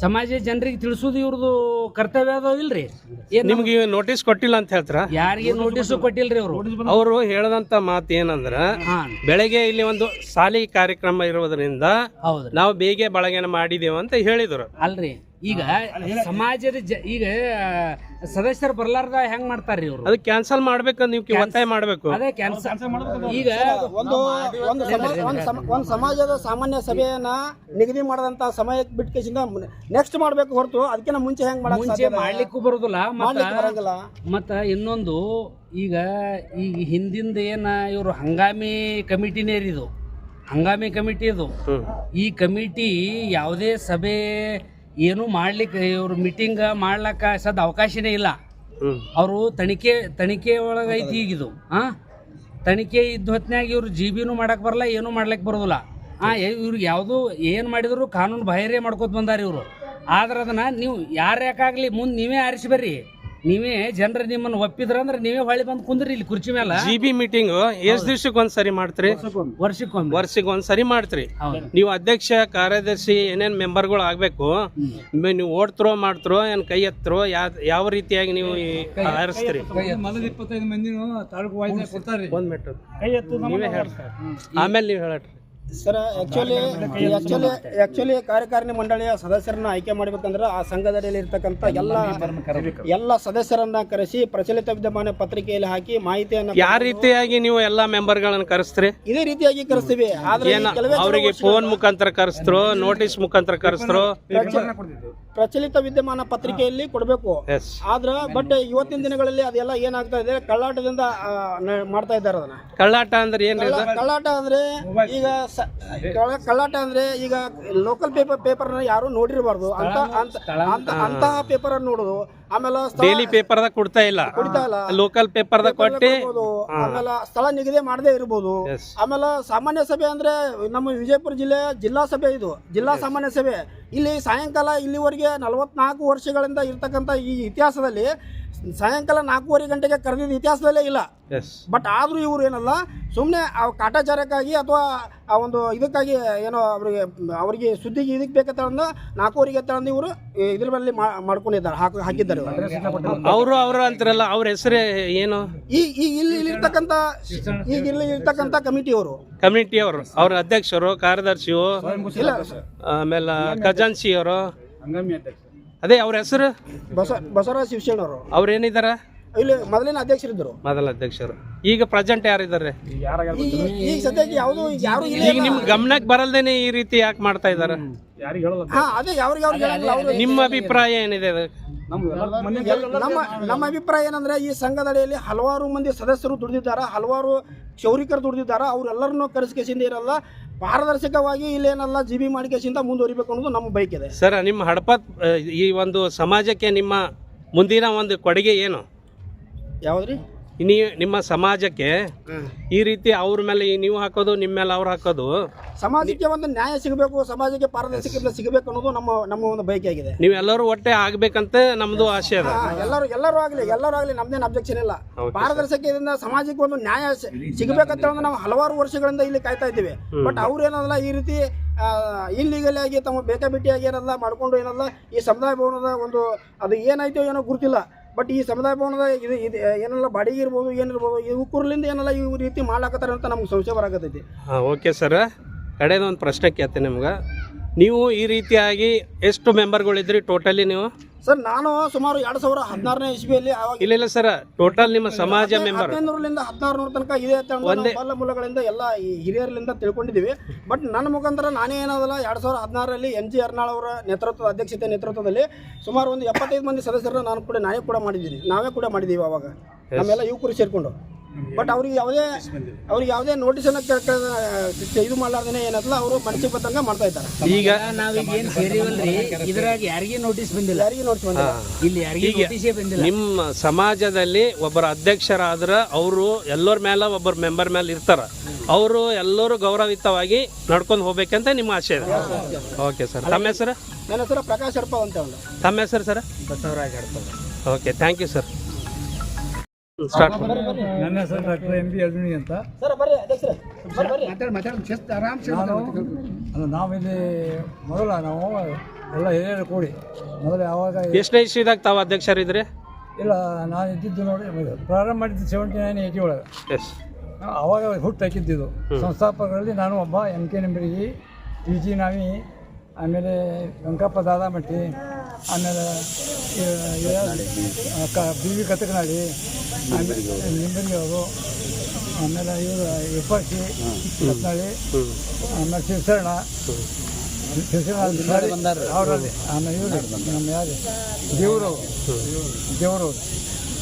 G: ಸಮಾಜ ಜನರಿಗೆ ತಿಳಿಸೋದು ಇವ್ರದ್ದು ಕರ್ತವ್ಯ ಅದ ಇಲ್ರಿ?
H: ನಿಮ್ಗೆ ನೋಟಿಸ್ ಕೊಟ್ಟಿಲ್ಲ ಅಂತ ಹೇಳ್ತಾರ?
G: ಯಾರಿಗೆ ನೋಟಿಸ್ ಕೊಟ್ಟಿಲ್ರಿ ಅವರು.
H: ಅವರು ಹೇಳದಂತ ಮಾತು ಏನಂದ್ರ, ಬೆಳಗ್ಗೆ ಇಲ್ಲಿ ಒಂದು ಸಾಲಿ ಕಾರ್ಯಕ್ರಮ ಇರುವುದರಿಂದ ನಾವು ಬೇಗ ಬಳಗೆನ ಮಾಡಿದೇವ ಅಂತ ಹೇಳಿದ್ರು.
G: ಅಲ್ರಿ, ಈಗ ಸಮಾಜದ ಈಗ ಸದಸ್ಯರು ಬರ್ಲಾರ್ದ ಹೆಂಗ್ ಮಾಡ್ತಾರ್ರಿ ಇವರು?
H: ಅದು ಕ್ಯಾನ್ಸಲ್ ಮಾಡ್ಬೇಕಂದ್ ನೀವು ಒತ್ತಾಯ ಮಾಡ್ಬೇಕು.
G: ಅದೇ ಕ್ಯಾನ್ಸಲ್ ಈಗ
C: ಒಂದು ಸಮಾಜದ ಸಾಮಾನ್ಯ ಸಭೆಯನ್ನ ನಿಗದಿ ಮಾಡದಂತ ಸಮಯಕ್ಕೆ ಬಿಟ್ಟು ನೆಕ್ಸ್ಟ್ ಮಾಡ್ಬೇಕು ಹೊರತು ಅದಕ್ಕಿಂತ ಮುಂಚೆ ಹೆಂಗ್
G: ಮಾಡ್ಲಿಕ್ಕೂ ಬರುದಿಲ್ಲ. ಮತ್ತ ಇನ್ನೊಂದು, ಈಗ ಹಿಂದಿಂದ ಏನ ಇವರು ಹಂಗಾಮಿ ಕಮಿಟಿನೇ ಇದು, ಹಂಗಾಮಿ ಕಮಿಟಿ ಇದು. ಈ ಕಮಿಟಿ ಯಾವುದೇ ಸಭೆ ಏನು ಮಾಡ್ಲಿಕ್ಕೆ, ಇವ್ರು ಮೀಟಿಂಗ್ ಮಾಡ್ಲಕ್ಕ ಅವಕಾಶನೇ ಇಲ್ಲ. ಅವರು ತನಿಖೆ ಒಳಗೈತಿ ಈಗಿದು. ತನಿಖೆ ಇದ್ದ ಹೊತ್ನ್ಯಾಗ ಇವ್ರು GB ಮಾಡಕ್ ಬರಲ್ಲ, ಏನೂ ಮಾಡ್ಲಿಕ್ಕೆ ಬರೋದಿಲ್ಲ. ಇವ್ರಿಗೆ ಯಾವುದು ಏನು ಮಾಡಿದ್ರು ಕಾನೂನು ಬಾಹಿರೇ ಮಾಡ್ಕೊತ ಬಂದಾರ ಇವರು. ಆದ್ರೆ ಅದನ್ನ ನೀವು ಯಾರ್ಯಾಕಾಗ್ಲಿ ಮುಂದೆ ನೀವೇ ಆರಿಸಿ ಬರ್ರಿ. ನೀವೇ ಜನರು ನಿಮ್ಮನ್ನು ಒಪ್ಪಿದ್ರಂದ್ರೆ ನೀವೇ ಹೊಳ್ಳಿ ಬಂದು ಕುಂದ್ರಿ ಇಲ್ಲಿ ಕುರ್ಚಿ ಮೇಲೆ.
H: GB ಮೀಟಿಂಗ್ ಎಷ್ಟ್ ದಿವ್ಸಕ್ಕೆ ಒಂದ್ಸರಿ ಮಾಡ್ತೀರಿ? ವರ್ಷಕ್ಕೆ ಒಂದ್ಸರಿ ಮಾಡ್ತೀರಿ. ನೀವು ಅಧ್ಯಕ್ಷ, ಕಾರ್ಯದರ್ಶಿ, ಏನೇನ್ ಮೆಂಬರ್ಗಳು ಆಗ್ಬೇಕು, ನೀವು ಓಟ್ ಥ್ರೋ ಮಾಡ್ತಿರೋ ಏನ್ ಕೈ ಎತ್ತರೋ, ಯಾವ ರೀತಿಯಾಗಿ ನೀವು ಆರಿಸ್ತೀರಿ?
F: 25 ಮಂದಿ ತಾಲೂಕು ವಾಯ್ಸ್ ಕೊಡ್ತಾರೆ.
H: ಒಂದ್ ಮೆಟ್ಟು ನೀವೇ ಹೇಳ್ರಿ, ಆಮೇಲೆ ನೀವು ಹೇಳಟ್ರಿ.
C: ಸರ್, ಆಕ್ಚುಲಿ ಕಾರ್ಯಕಾರಿಣಿ ಮಂಡಳಿಯ ಸದಸ್ಯರನ್ನ ಆಯ್ಕೆ ಮಾಡ್ಬೇಕಂದ್ರೆ ಆ ಸಂಘದಲ್ಲಿ ಇರ್ತಕ್ಕಂಥ ಎಲ್ಲ ಸದಸ್ಯರನ್ನ ಕರೆಸಿ ಪ್ರಚಲಿತ ವಿದ್ಯಮಾನ ಪತ್ರಿಕೆಯಲ್ಲಿ ಹಾಕಿ ಮಾಹಿತಿಯನ್ನು
H: ಯಾವ ರೀತಿಯಾಗಿ ನೀವು ಎಲ್ಲಾ ಮೆಂಬರ್ಗಳನ್ನ ಕರೆಸ್ತೀರಿ?
C: ಇದೇ ರೀತಿಯಾಗಿ ಕರೆಸ್ತೀವಿ. ಆದ್ರೆ
H: ಅವರಿಗೆ ಫೋನ್ ಮುಖಾಂತರ ಕರೆಸ್ತರೋ, ನೋಟಿಸ್ ಮುಖಾಂತರ ಕರೆಸ್ತರೋ?
C: ಪ್ರಚಲಿತ ವಿದ್ಯಮಾನ ಪತ್ರಿಕೆಯಲ್ಲಿ ಕೊಡಬೇಕು. ಆದ್ರ ಬಟ್ ಇವತ್ತಿನ ದಿನಗಳಲ್ಲಿ ಅದೆಲ್ಲ ಏನಾಗ್ತಾ ಇದೆ, ಕಳ್ಳಾಟದಿಂದ ಮಾಡ್ತಾ ಇದ್ದಾರೆ. ಅದನ್ನ
H: ಕಳ್ಳಾಟ ಅಂದ್ರೆ ಏನ್?
C: ಕಳ್ಳಾಟ ಅಂದ್ರೆ ಈಗ ಲೋಕಲ್ ಪೇಪರ್ ಯಾರು ನೋಡಿರಬಾರ್ದು ಅಂತಹ ಪೇಪರ್ ಅನ್ನು ನೋಡುದು. ಆಮೇಲೆ
H: ಡೈಲಿ ಪೇಪರ್ ಕೊಡ್ತಾ ಇಲ್ಲ, ಲೋಕಲ್ ಪೇಪರ್ ಕೊಟ್ಟಿ
C: ಆಮೇಲೆ ಸ್ಥಳ ನಿಗದಿ ಮಾಡದೇ ಇರಬಹುದು. ಆಮೇಲೆ ಸಾಮಾನ್ಯ ಸಭೆ ಅಂದ್ರೆ ನಮ್ಮ ವಿಜಯಪುರ ಜಿಲ್ಲೆಯ ಜಿಲ್ಲಾ ಸಭೆ, ಇದು ಜಿಲ್ಲಾ ಸಾಮಾನ್ಯ ಸಭೆ. ಇಲ್ಲಿ ಸಾಯಂಕಾಲ ಇಲ್ಲಿವರೆಗೆ 44 ವರ್ಷಗಳಿಂದ ಇರ್ತಕ್ಕಂಥ ಈ ಇತಿಹಾಸದಲ್ಲಿ ಸಾಯಂಕಾಲ 4:30 ಗಂಟೆಗೆ ಕರೆದಿದ್ದ ಇತಿಹಾಸದಲ್ಲೇ ಇಲ್ಲ.
B: ಎಸ್.
C: ಬಟ್ ಆದರೂ ಇವರು ಏನಲ್ಲ ಸುಮ್ಮನೆ ಆ ಕಾಟಾಚಾರಕ್ಕಾಗಿ ಅಥವಾ ಆ ಒಂದು ಇದಕ್ಕಾಗಿ ಏನೋ ಅವರಿಗೆ ಸುದ್ದಿಗೆ ಇದಕ್ಕೆ ಬೇಕಂತ 4:30 ತಗೊಂಡು ಇವರು ಇದ್ರ ಮೇಲೆ ಮಾಡ್ಕೊಂಡಿದ್ದಾರೆ, ಹಾಕಿದ್ದಾರೆ.
B: ಅವರು ಅಂತಾರಲ್ಲ, ಅವ್ರ ಹೆಸರೇ ಏನು?
C: ಇಲ್ಲಿ ಇರ್ತಕ್ಕಂಥ ಕಮಿಟಿಯವರು,
B: ಅವ್ರ ಅಧ್ಯಕ್ಷರು, ಕಾರ್ಯದರ್ಶಿಯು, ಆಮೇಲೆ ಖಜಾನ್ಸಿಯವರು, ಅದೇ ಅವ್ರ ಹೆಸರು
C: ಬಸವರಾಜ ಶಿವಶರಣವರು.
B: ಅವ್ರೇನಿದಾರ?
C: ಇಲ್ಲಿ ಮೊದಲಿನ ಅಧ್ಯಕ್ಷರಿದ್ದರು.
B: ಮೊದಲ ಅಧ್ಯಕ್ಷರು. ಈಗ ಪ್ರೆಸೆಂಟ್ ಯಾರಿದ್ದಾರೆ?
C: ಈಗ ಸದ್ಯಕ್ಕೆ ಯಾರು
B: ಈಗ ನಿಮ್ ಗಮನಕ್ಕೆ ಬರಲ್ದೇನೆ ಈ ರೀತಿ ಯಾಕೆ ಮಾಡ್ತಾ ಇದಾರೆ?
C: ಅದೇ ಯಾವ್ರಿಗೆ
B: ನಿಮ್ಮ ಅಭಿಪ್ರಾಯ ಏನಿದೆ?
C: ನಮ್ಮ ಅಭಿಪ್ರಾಯ ಏನಂದ್ರೆ ಈ ಸಂಘದಡಿಯಲ್ಲಿ ಹಲವಾರು ಮಂದಿ ಸದಸ್ಯರು ದುಡಿದಿದ್ದಾರೆ, ಹಲವಾರು ಕ್ಷೌರಿಕರು ದುಡಿದಿದ್ದಾರೆ. ಅವರೆಲ್ಲರನ್ನು ಕರೆಸಿಕೆಸಿಂದ ಇರಲ್ಲ, ಪಾರದರ್ಶಕವಾಗಿ ಇಲ್ಲೇನಲ್ಲ ಜಿ ಬಿ ಮಾಡಿಕೆಸಿಂದ ಮುಂದುವರಿಬೇಕು ಅನ್ನೋದು ನಮ್ಮ ಬಯಕಿದೆ.
B: ಸರ್, ನಿಮ್ಮ ಹಡಪದ್ ಈ ಒಂದು ಸಮಾಜಕ್ಕೆ ನಿಮ್ಮ ಮುಂದಿನ ಒಂದು ಕೊಡುಗೆ ಏನು?
C: ಯಾವ್ದ್ರಿ?
B: ನಿಮ್ಮ ಸಮಾಜಕ್ಕೆ ಈ ರೀತಿ ಅವ್ರ ಮೇಲೆ ನೀವು ಹಾಕೋದು, ನಿಮ್ಮ ಮೇಲೆ ಅವ್ರು ಹಾಕೋದು,
C: ಸಮಾಜಕ್ಕೆ ಒಂದು ನ್ಯಾಯ ಸಿಗಬೇಕು, ಸಮಾಜಕ್ಕೆ ಪಾರದರ್ಶಕತೆ ಸಿಗಬೇಕು ಅನ್ನೋದು ನಮ್ಮ ಒಂದು ಬಯಕೆ ಆಗಿದೆ.
B: ನೀವೆಲ್ಲರೂ ಒಟ್ಟೆ ಆಗ್ಬೇಕಂತ ನಮ್ದು ಆಸೆ ಅದ.
C: ಎಲ್ಲರೂ ಆಗ್ಲಿ ನಮ್ದೇನು ಅಬ್ಜೆಕ್ಷನ್ ಇಲ್ಲ. ಪಾರದರ್ಶಕದಿಂದ ಸಮಾಜಕ್ಕೆ ಒಂದು ನ್ಯಾಯ ಸಿಗಬೇಕಂತ ನಾವು ಹಲವಾರು ವರ್ಷಗಳಿಂದ ಇಲ್ಲಿ ಕಾಯ್ತಾ ಇದ್ದೀವಿ. ಬಟ್ ಅವ್ರು ಏನಲ್ಲ ಈ ರೀತಿ ಇಲ್ಲಿಗಲ್ ಆಗಿ ತಮ್ಮ ಬೇಕಾಬಿಟ್ಟಿಯಾಗಿ ಏನಲ್ಲ ಮಾಡ್ಕೊಂಡು ಏನಲ್ಲ ಈ ಸಮುದಾಯ ಭವನದ ಒಂದು ಅದು ಏನಾಯ್ತೋ ಏನೋ ಗುರುತಿಲ್ಲ. ಬಟ್ ಈ ಸಮುದಾಯ ಭವನದ ಇದು ಏನೆಲ್ಲ ಬಾಡಿಗೆ ಇರ್ಬೋದು, ಏನಿರ್ಬೋದು, ಇವ್ಕೂರ್ಲಿಂದ ಏನೆಲ್ಲ ಈ ರೀತಿ ಮಾಡ್ಲಾಕತ್ತಾರೆ ಅಂತ ನಮ್ಗೆ ಸಂಶಯ ಬರಾಕತ್ತೈತಿ.
B: ಓಕೆ ಸರ್, ಕಡೆದೊಂದು ಪ್ರಶ್ನೆ ಕೇಳ್ತೇನೆ ನಿಮ್ಗೆ. ನೀವು ಈ ರೀತಿಯಾಗಿ ಎಷ್ಟು ಮೆಂಬರ್ಗಳಿದ್ರಿ ಟೋಟಲಿ ನೀವು?
C: ಸರ್, ನಾನು ಸುಮಾರು 2016ನೇ ಇಸ್ವಿಯಲ್ಲಿ
B: ಇಲ್ಲ ಸರ್, ಟೋಟಲ್ ನಿಮ್ಮ ಸಮಾಜ ಮೆಂಬರ್
C: 1500ರಿಂದ 1600 ತನಕ ಇದೆ ಅಂತ ಬಲ್ಲ ಮೂಲಗಳಿಂದ ಎಲ್ಲ ಈ ಹಿರಿಯರಿಂದ ತಿಳ್ಕೊಂಡಿದ್ದೀವಿ. ಬಟ್ ನನ್ನ ಮುಖಾಂತರ ನಾನೇ ಏನದಲ್ಲ 2016ರಲ್ಲಿ NG ಅರ್ನಾಳ್ ಅವರ ನೇತೃತ್ವದಲ್ಲಿ ಸುಮಾರು ಒಂದು 75 ಮಂದಿ ಸದಸ್ಯರನ್ನ ನಾನೇ ಕೂಡ ಮಾಡಿದ್ದೀವಿ ಅವಾಗ, ನಮ್ಮೆಲ್ಲ ಯುವಕರು ಸೇರಿಕೊಂಡು. ಬಟ್ ಅವ್ರಿಗೆ ಯಾವುದೇ ನೋಟಿಸನ್ನು ಇದು ಮಾಡಲಾರ್ದೇ ಏನಲ್ಲ ಅವರು ಮನಸ್ಸಿಗೆ ಬಂದಂಗೆ ಮಾಡ್ತಾ ಇದ್ದಾರೆ.
G: ಈಗ ನಾವೀಗ ಏನು ಸೇರಿವಲ್ರಿ, ಇದ್ರಾಗ ಯಾರಿಗೆ ನೋಟಿಸ್ ಬಂದಿಲ್ಲ, ಇಲ್ಲಿ ಯಾರಿಗೆ ನೋಟಿಸೇ ಬಂದಿಲ್ಲ.
B: ನಿಮ್ಮ ಸಮಾಜದಲ್ಲಿ ಒಬ್ಬರ ಅಧ್ಯಕ್ಷರಾದ್ರೆ ಅವರು ಎಲ್ಲರ ಮೇಲೆ ಒಬ್ಬರ ಮೆಂಬರ್ ಮೇಲೆ ಇರ್ತಾರ, ಅವರು ಎಲ್ಲರೂ ಗೌರವಯುತವಾಗಿ ನಡ್ಕೊಂಡು ಹೋಗ್ಬೇಕಂತ ನಿಮ್ಮ ಆಸೆ ಇದೆ. ಓಕೆ ಸರ್, ತಮ್ಮ ಹೆಸರು?
C: ನನ್ನ ಹೆಸರು ಪ್ರಕಾಶ್ ಹಡಪ ಅಂತ.
B: ತಮ್ಮ ಹೆಸರು sir?
G: Basavaraj Hadapa.
B: Okay, thank you sir.
I: ನನ್ನ ಹೆಸರು ಡಾಕ್ಟರ್ MB ಅರ್ಜುನಿ ಅಂತ. ನಾವಿಲ್ಲಿ ನಾವು ಎಲ್ಲ ಹಿರಿಯರು ಕೂಡಿ ಮೊದಲು ಯಾವಾಗ
B: ಎಷ್ಟನೇ ಇಸ್ವಿದಾಗ ತಾವು ಅಧ್ಯಕ್ಷರಿದ್ರಿ?
I: ಇಲ್ಲ, ನಾನು ಇದ್ದಿದ್ದು ನೋಡಿ ಪ್ರಾರಂಭ ಮಾಡಿದ್ದು 79-80 ಒಳಗೆ.
B: ಎಸ್.
I: ಅವಾಗ ಹುಟ್ಟು ಹಾಕಿದ್ದು ಸಂಸ್ಥಾಪಕರಲ್ಲಿ ನಾನು ಒಬ್ಬ MK ನಿಂಬರಿಗೆ, PG ನಾವಿ, ಆಮೇಲೆ ವೆಂಕಪ್ಪ ದಾದಾಮಟ್ಟಿ, ಆಮೇಲೆ BV ಕತಕನಾಡಿ, ಆಮೇಲೆ ನಿಂಬರಿ ಅವರು, ಆಮೇಲೆ ಇವರು ವಿಪಕ್ಷಿ ಕತ್ನಾಳಿ, ಆಮೇಲೆ ಶಿವಶರಣ ಅವರಲ್ಲಿ, ಆಮೇಲೆ ಇವರು ನಮ್ಮ ಯಾರು ದೇವರು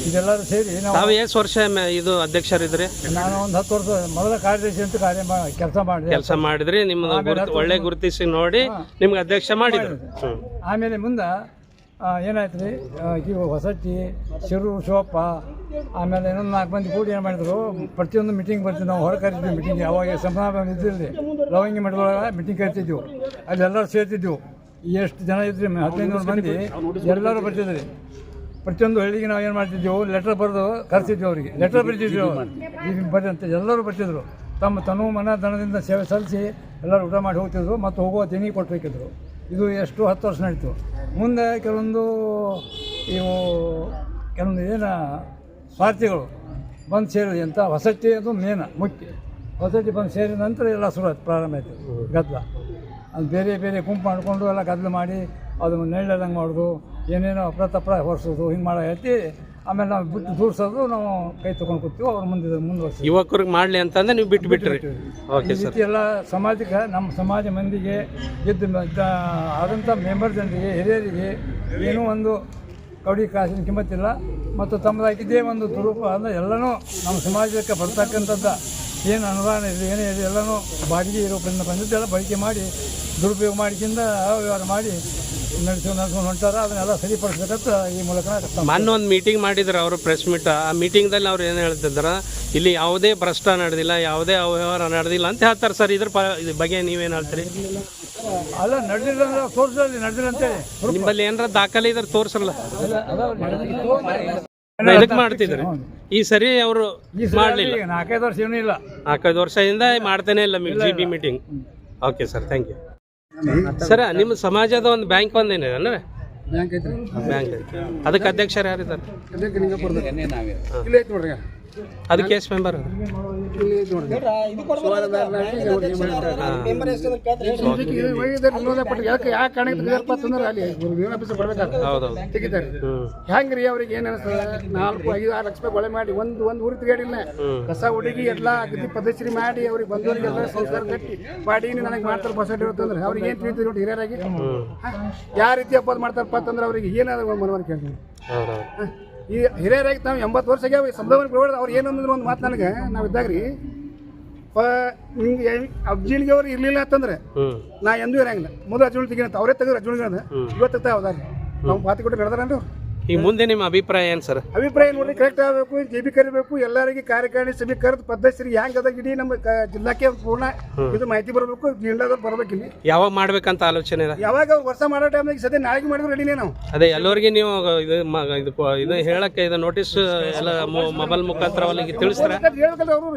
I: ಇದೆಲ್ಲರೂ ಸೇರಿ
B: ನಾವು ಎಷ್ಟು ವರ್ಷ ಇದು ಅಧ್ಯಕ್ಷರಿದ್ರಿ?
I: ನಾನು ಒಂದು 10 ವರ್ಷ ಮೊದಲ ಕಾರ್ಯದರ್ಶಿ ಅಂತ ಕೆಲಸ
B: ಮಾಡಿದ್ರಿ. ನಿಮ್ಮದು ಒಳ್ಳೆ ಗುರುತಿಸಿ ನೋಡಿ ನಿಮ್ಗೆ ಅಧ್ಯಕ್ಷ ಮಾಡಿದ್ರು.
I: ಆಮೇಲೆ ಮುಂದೆ ಏನಾಯ್ತು ರೀ, ಇವು ಹೊಸಟ್ಟಿ, ಶಿವಪ್ಪ, ಆಮೇಲೆ ಇನ್ನೊಂದು 4 ಮಂದಿ ಕೂಡಿ ಏನು ಮಾಡಿದ್ರು, ಪ್ರತಿಯೊಂದು ಮೀಟಿಂಗ್ ಬರ್ತೀವಿ ನಾವು. ಹೊರ ಕರಿತೀವಿ ಮೀಟಿಂಗ್. ಅವಾಗ ಸಮಾರಂಭ ಇದ್ದಿರಲಿ, ಲವಂಗಿ ಮಠದೊಳಗೆ ಮೀಟಿಂಗ್ ಕರಿತಿದ್ವು. ಅಲ್ಲಿ ಎಲ್ಲರೂ ಸೇರ್ತಿದ್ವು. ಎಷ್ಟು ಜನ ಇದ್ರಿ, 1500 ಮಂದಿ ಎಲ್ಲರೂ ಬರ್ತಿದ್ರಿ. ಪ್ರತಿಯೊಂದು ಹಳ್ಳಿಗೆ ನಾವು ಏನು ಮಾಡ್ತಿದ್ದೆವು, ಲೆಟರ್ ಬರೆದು ಕರೆಸಿದ್ವಿ. ಅವರಿಗೆ ಲೆಟರ್ ಬರೀತಿದ್ವಿ, ಈಗ ಬರ್ರಿ ಅಂತ ಎಲ್ಲರೂ ಬರ್ತಿದ್ರು. ತಮ್ಮ ತನು ಮನ ಧನದಿಂದ ಸೇವೆ ಸಲ್ಲಿಸಿ ಎಲ್ಲರೂ ಊಟ ಮಾಡಿ ಹೋಗ್ತಿದ್ರು ಮತ್ತು ಹೋಗುವ ತೆನಿಗೆ ಕೊಟ್ಟಬೇಕಿದ್ರು. ಇದು ಎಷ್ಟು 10 ವರ್ಷ ನಡೀತು. ಮುಂದೆ ಕೆಲವೊಂದು ಏನು ಸ್ವಾರ್ಥಿಗಳು ಬಂದು ಸೇರಿದೆ ಅಂತ ಹೊಸಟ್ಟಿ ಅದು ಮುಖ್ಯ. ಹೊಸಟ್ಟಿ ಬಂದು ಸೇರಿದ ನಂತರ ಎಲ್ಲ ಪ್ರಾರಂಭ ಆಯಿತು ಗದ್ದಲ. ಅದು ಬೇರೆ ಗುಂಪು ಮಾಡಿಕೊಂಡು ಎಲ್ಲ ಗದ್ದಲ ಮಾಡಿ ಅದು ನೆಳ್ಳದಂಗೆ ಮಾಡೋದು, ಏನೇನೋ ಅಪ್ರತಪ್ರ ಹೊರಿಸೋದು, ಹಿಂಗೆ ಮಾಡೋ ಹೇಳ್ತಿ. ಆಮೇಲೆ ನಾವು ಬಿಟ್ಟು ದೂರಿಸೋದು, ನಾವು ಕೈ ತೊಗೊಂಡು ಕೂತೀವಿ. ಅವ್ರು ಮುಂದುವರ್ಸಿ
B: ಯುವಕರಿಗೆ ಮಾಡಲಿ ಅಂತಂದ್ರೆ ನೀವು ಬಿಟ್ಬಿಟ್ರಿ.
I: ಈ ರೀತಿ ಎಲ್ಲ ಸಮಾಜಕ್ಕೆ, ನಮ್ಮ ಸಮಾಜ ಮಂದಿಗೆ ಆದಂಥ ಮೆಂಬರ್ ಜನರಿಗೆ, ಹಿರಿಯರಿಗೆ ಏನೂ ಒಂದು ಕೌಡಿ ಕಾಸಿನ ಕಿಮ್ಮತ್ತಿಲ್ಲ. ಮತ್ತು ತಮ್ಮದಾಗಿದ್ದೇ ಒಂದು ದುರೂಪ ಅಂದರೆ ಎಲ್ಲನೂ ನಮ್ಮ ಸಮಾಜಕ್ಕೆ ಬರ್ತಕ್ಕಂಥದ್ದು ಏನು ಅನುದಾನ ಇದೆ, ಏನೇ ಇದೆ ಎಲ್ಲನೂ ಬಾಡಿಗೆ ಇರೋದ್ರಿಂದ ಬಂದಿದ್ದೆಲ್ಲ ಬಳಕೆ ಮಾಡಿ ದುರುಪಯೋಗ ಮಾಡಿಕೊಂಡು ಅವ್ಯವಹಾರ ಮಾಡಿ ನಡೆಸ್ಕೊಂಡು ಹೊಂಟಾರ. ಅದನ್ನೆಲ್ಲ ಸರಿಪಡಿಸ್ಬೇಕಂತ ಈ ಮೂಲಕ
B: ಮೊನ್ನೆ ಒಂದು ಮೀಟಿಂಗ್ ಮಾಡಿದ್ರು ಅವರು, ಪ್ರೆಸ್ ಮೀಟ್. ಆ ಮೀಟಿಂಗ್ದಲ್ಲಿ ಅವ್ರು ಏನು ಹೇಳ್ತಿದ್ರು, ಇಲ್ಲಿ ಯಾವುದೇ ಭ್ರಷ್ಟ ನಡೆದಿಲ್ಲ, ಯಾವುದೇ ಅವ್ಯವಹಾರ ನಡೆದಿಲ್ಲ ಅಂತ ಹೇಳ್ತಾರೆ ಸರ್. ಇದ್ರ ಬಗ್ಗೆ ನೀವೇನು ಹೇಳ್ತೀರಿ?
I: ಅಲ್ಲ, ನಡೆದಿಲ್ಲ ಅಂದ್ರೆ ತೋರಿಸಲಿ, ನಡೆದಿಲ್ಲ ಅಂತೇಳಿ.
B: ನಿಮ್ಮಲ್ಲಿ ಏನಾರ ದಾಖಲೆ ಇದ್ರೆ ತೋರಿಸಲ್ಲ.
H: ಇದಕ್ಕೆ ಮಾಡ್ತಿದ್ರು. ಈ ಸರಿ ಅವರು ಮಾಡಲಿಲ್ಲ.
I: 4-5 ವರ್ಷ ಏನೂ ಇಲ್ಲ.
H: 4-5 ವರ್ಷದಿಂದ ಮಾಡ್ತಾನೆ ಇಲ್ಲ GB meeting. Okay sir, thank you. Sir, ನಿಮ್ಮ ಸಮಾಜದ ಒಂದು ಬ್ಯಾಂಕ್ ಒಂದೇನಿದೆ ಅಲ್ವೇ?
F: ಬ್ಯಾಂಕ್ ಐತೆ
H: ಬ್ಯಾಂಕ್ ಐತೆ. ಅದಕ್ಕೆ ಅಧ್ಯಕ್ಷರು ಯಾರಿದ್ದಾರೆ?
F: ಅದಕ್ಕೆ ನಿಂಗಪ್ಪರ್ದು
B: ನಾವೇ
F: ಇಲ್ಲಿ ಐತೆ ನೋಡ್ರಿ.
H: ಅದಕ್ಕೆ ಎಷ್ಟು ಮೆಂಬರ್?
F: ಇಲ್ಲಿ ಐತೆ ನೋಡ್ರಿ.
C: ಮೆಂಬರ್ ಎಷ್ಟು ಅಂತ ಕೇಳ್ತಾರೆ.
F: ಯಾಕೆ ಕಾರಣಕ್ಕೆ ತೆಗಿದಾರಪ್ಪ ಅಂತಂದ್ರೆ ಅಲ್ಲಿ ಯೂನಿಯನ್ ಆಫೀಸ್ ಬರ್ಬೇಕಾಗ್ತದೆ.
H: ಹೌದೌದು.
F: ತೆಗಿತಾರೆ. ಹೆಂಗ್ರಿ ಅವ್ರಿಗೆ ಏನ್ ಅನಿಸ್ತದೆ? 4-5-6 ಲಕ್ಷ ರೂಪಾಯಿ ಕೊಳೆ ಮಾಡಿ ಒಂದು ಊರಿಗೆ ತೆಗಿಯಾಡಿಲ್ಲ. ಕಸ ಹುಡುಗಿ ಎಲ್ಲ ಅಗದಿ ಪದ್ಧತಿ ಮಾಡಿ ಅವ್ರಿಗೆ ಬಂದವರಿಗೆಲ್ಲ ಸಂಸ್ಕಾರ ಕಟ್ಟಿ ಮಾಡಿ ನನಗೆ ಮಾಡ್ತಾರೆ ಬಸಟ್ ಇರುತ್ತಂದ್ರೆ ಅವ್ರಿಗೆ ಏನು ತಿಳಿತೀವಿ ನೋಡಿ ಹಿರಿಯರಾಗಿ. ಯಾವ ರೀತಿ ಹಬ್ಬದ ಮಾಡ್ತಾರಪ್ಪ ಅಂತಂದ್ರೆ ಅವ್ರಿಗೆ ಏನಾದ್ರು ಮನವರಿಕೆ ಕೇಳ್ತೀವಿ. ಈ ಹಿರಿಯರಾಗಿ ನಾವು 80 ವರ್ಷ ಆಗ್ಯಾವ. ಸಂಭಾವನೆ ಕೊಡೋದು ಅವ್ರು ಏನಂದ್ರೆ ಒಂದು ಮಾತು ನನಗೆ ನಾವು ಇದ್ದಾಗ್ರಿ ನಿಮ್ಗೆ ಅಬ್ಜಿಲ್ಗೆ ಅವ್ರು ಇರ್ಲಿಲ್ಲ ಅಂತಂದ್ರೆ ನಾ ಎಂದೂ ಇರಂಗಿಲ್ಲ. ಮೊದಲು ಅಜ್ಜುಣಿ ತೆಗಿನಂತ ಅವರೇ ತೆಗೆದು ಅಜ್ಜುಣಿಗಳನ್ನ ಇವತ್ತು ಹೌದಾರಿ ನಾವು ಮಾತು ಕೊಟ್ಟು ಬೆಳೆದಾರನ್ರಿ.
H: ಈಗ ಮುಂದೆ ನಿಮ್ಮ ಅಭಿಪ್ರಾಯ ಏನು ಸರ್?
F: ಅಭಿಪ್ರಾಯ ನೋಡ್ರಿ ಕರೆಕ್ಟ್ ಆಗಬೇಕು, JB ಕರಿಬೇಕು, ಎಲ್ಲರಿಗೆ ಕಾರ್ಯಕಾರಿಣಿ ಸಭೆ ಕರೆದು ಪದ್ಧತಿ ಹೆಂಗ್ ಅದ ಇಡೀ ನಮ್ಮ ಜಿಲ್ಲಾಕ್ಕೆ ಪೂರ್ಣ ಇದು ಮಾಹಿತಿ ಬರಬೇಕು. ಜಿಲ್ಲಾದವ್ರು ಬರ್ಬೇಕಿಲ್ಲಿ.
H: ಯಾವಾಗ ಮಾಡ್ಬೇಕಂತ ಆಲೋಚನೆ ಇದೆ?
F: ಯಾವಾಗ ಅವ್ರು ವರ್ಷ ಮಾಡೋ ಟೈಮ್ನಾಗ ಸದ್ಯ ನಾಳೆಗೆ ಮಾಡಿದ್ರು ರೆಡಿನೇ ನಾವು.
H: ಅದೇ ಎಲ್ಲರಿಗೆ ನೀವು ಇದು ಹೇಳಕ್ಕೆ ಇದು ನೋಟಿಸ್ ಎಲ್ಲ ಮೊಬೈಲ್ ಮುಖಾಂತರ ಅವರಿಗೆ ತಿಳಿಸ್ತಾರೆ.
F: ಹೇಳ್ಬೇಕಲ್ಲ ಅವರು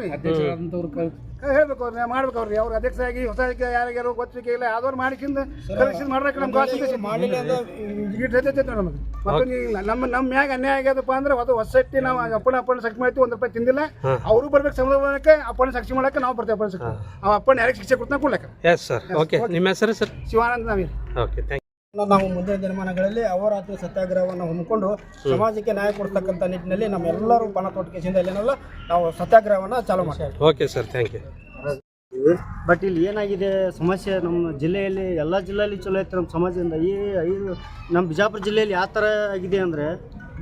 F: ಹೇಳ್ಬೇಕು, ಅವ್ರು ಮಾಡ್ಬೇಕು. ಅವ್ರಿಗೆ ಅವ್ರ ಅಧ್ಯಕ್ಷರಾಗಿ ಹೊಸ ಯಾರಿಗಾರು ಗೊತ್ತಿಗೆ ಇಲ್ಲ ಯಾವ್ದವ್ರು ಮಾಡಿಕಿಂದ ಕಲೆಕ್ಷನ್ ಮಾಡ್ಬೇಕು. ನಮ್ಮ ನಮ್ಮ ಮ್ಯಾಗ ಅನ್ಯಾಯ ಆಗ್ಯದಪ್ಪ ಅಂದ್ರೆ ಅದು ಹೊಸಟ್ಟಿ ನಾವು ಅಪ್ಪನ ಸಾಕ್ಷಿ ಮಾಡ್ತೀವಿ. 1 ರೂಪಾಯಿ ತಿಂದಿಲ್ಲ. ಅವರು ಬರ್ಬೇಕು ಸಂವಿಧಾನಕ್ಕೆ. ಅಪ್ಪನ ಸಾಕ್ಷಿ ಮಾಡಕ್ಕೆ ನಾವು ಬರ್ತೇವೆ. ಅಪ್ಪನ ಸಾಕ್ಷಿ ಅಪ್ಪನ ಯಾರಿಗೆ ಶಿಕ್ಷೆ ಕೊಡ್ತಾ ಕೊಡ್ಲಕ್ಕ.
H: Yes sir. ಓಕೆ, ನಿಮ್ಮ ಹೆಸರು sir?
F: Shivananda Naveer.
H: Okay, thank you.
C: ನಾವು ಮುಂದಿನ ದಿನಮಾನಗಳಲ್ಲಿ ಅಹೋರಾತ್ರಿ ಸತ್ಯಾಗ್ರಹವನ್ನು ಹಮ್ಮಿಕೊಂಡು ಸಮಾಜಕ್ಕೆ ನ್ಯಾಯ ಕೊಡ್ತಕ್ಕಂಥ ನಿಟ್ಟಿನಲ್ಲಿ ನಮ್ಮೆಲ್ಲರೂ ಪಣ ತೊಟ್ಟಿಗೆಸಿಂದ ಏನೆಲ್ಲ ನಾವು ಸತ್ಯಾಗ್ರಹವನ್ನು ಚಾಲೂ ಮಾಡ್ತೀವಿ.
H: Okay sir, thank you.
C: But ಇಲ್ಲಿ ಏನಾಗಿದೆ ಸಮಸ್ಯೆ, ನಮ್ಮ ಜಿಲ್ಲೆಯಲ್ಲಿ ಎಲ್ಲ ಜಿಲ್ಲೆಯಲ್ಲಿ ಚಲೋ ಐತೆ ನಮ್ಮ ಸಮಾಜದಿಂದ. ನಮ್ಮ ಬಿಜಾಪುರ ಜಿಲ್ಲೆಯಲ್ಲಿ ಯಾವ ಥರ ಆಗಿದೆ ಅಂದರೆ,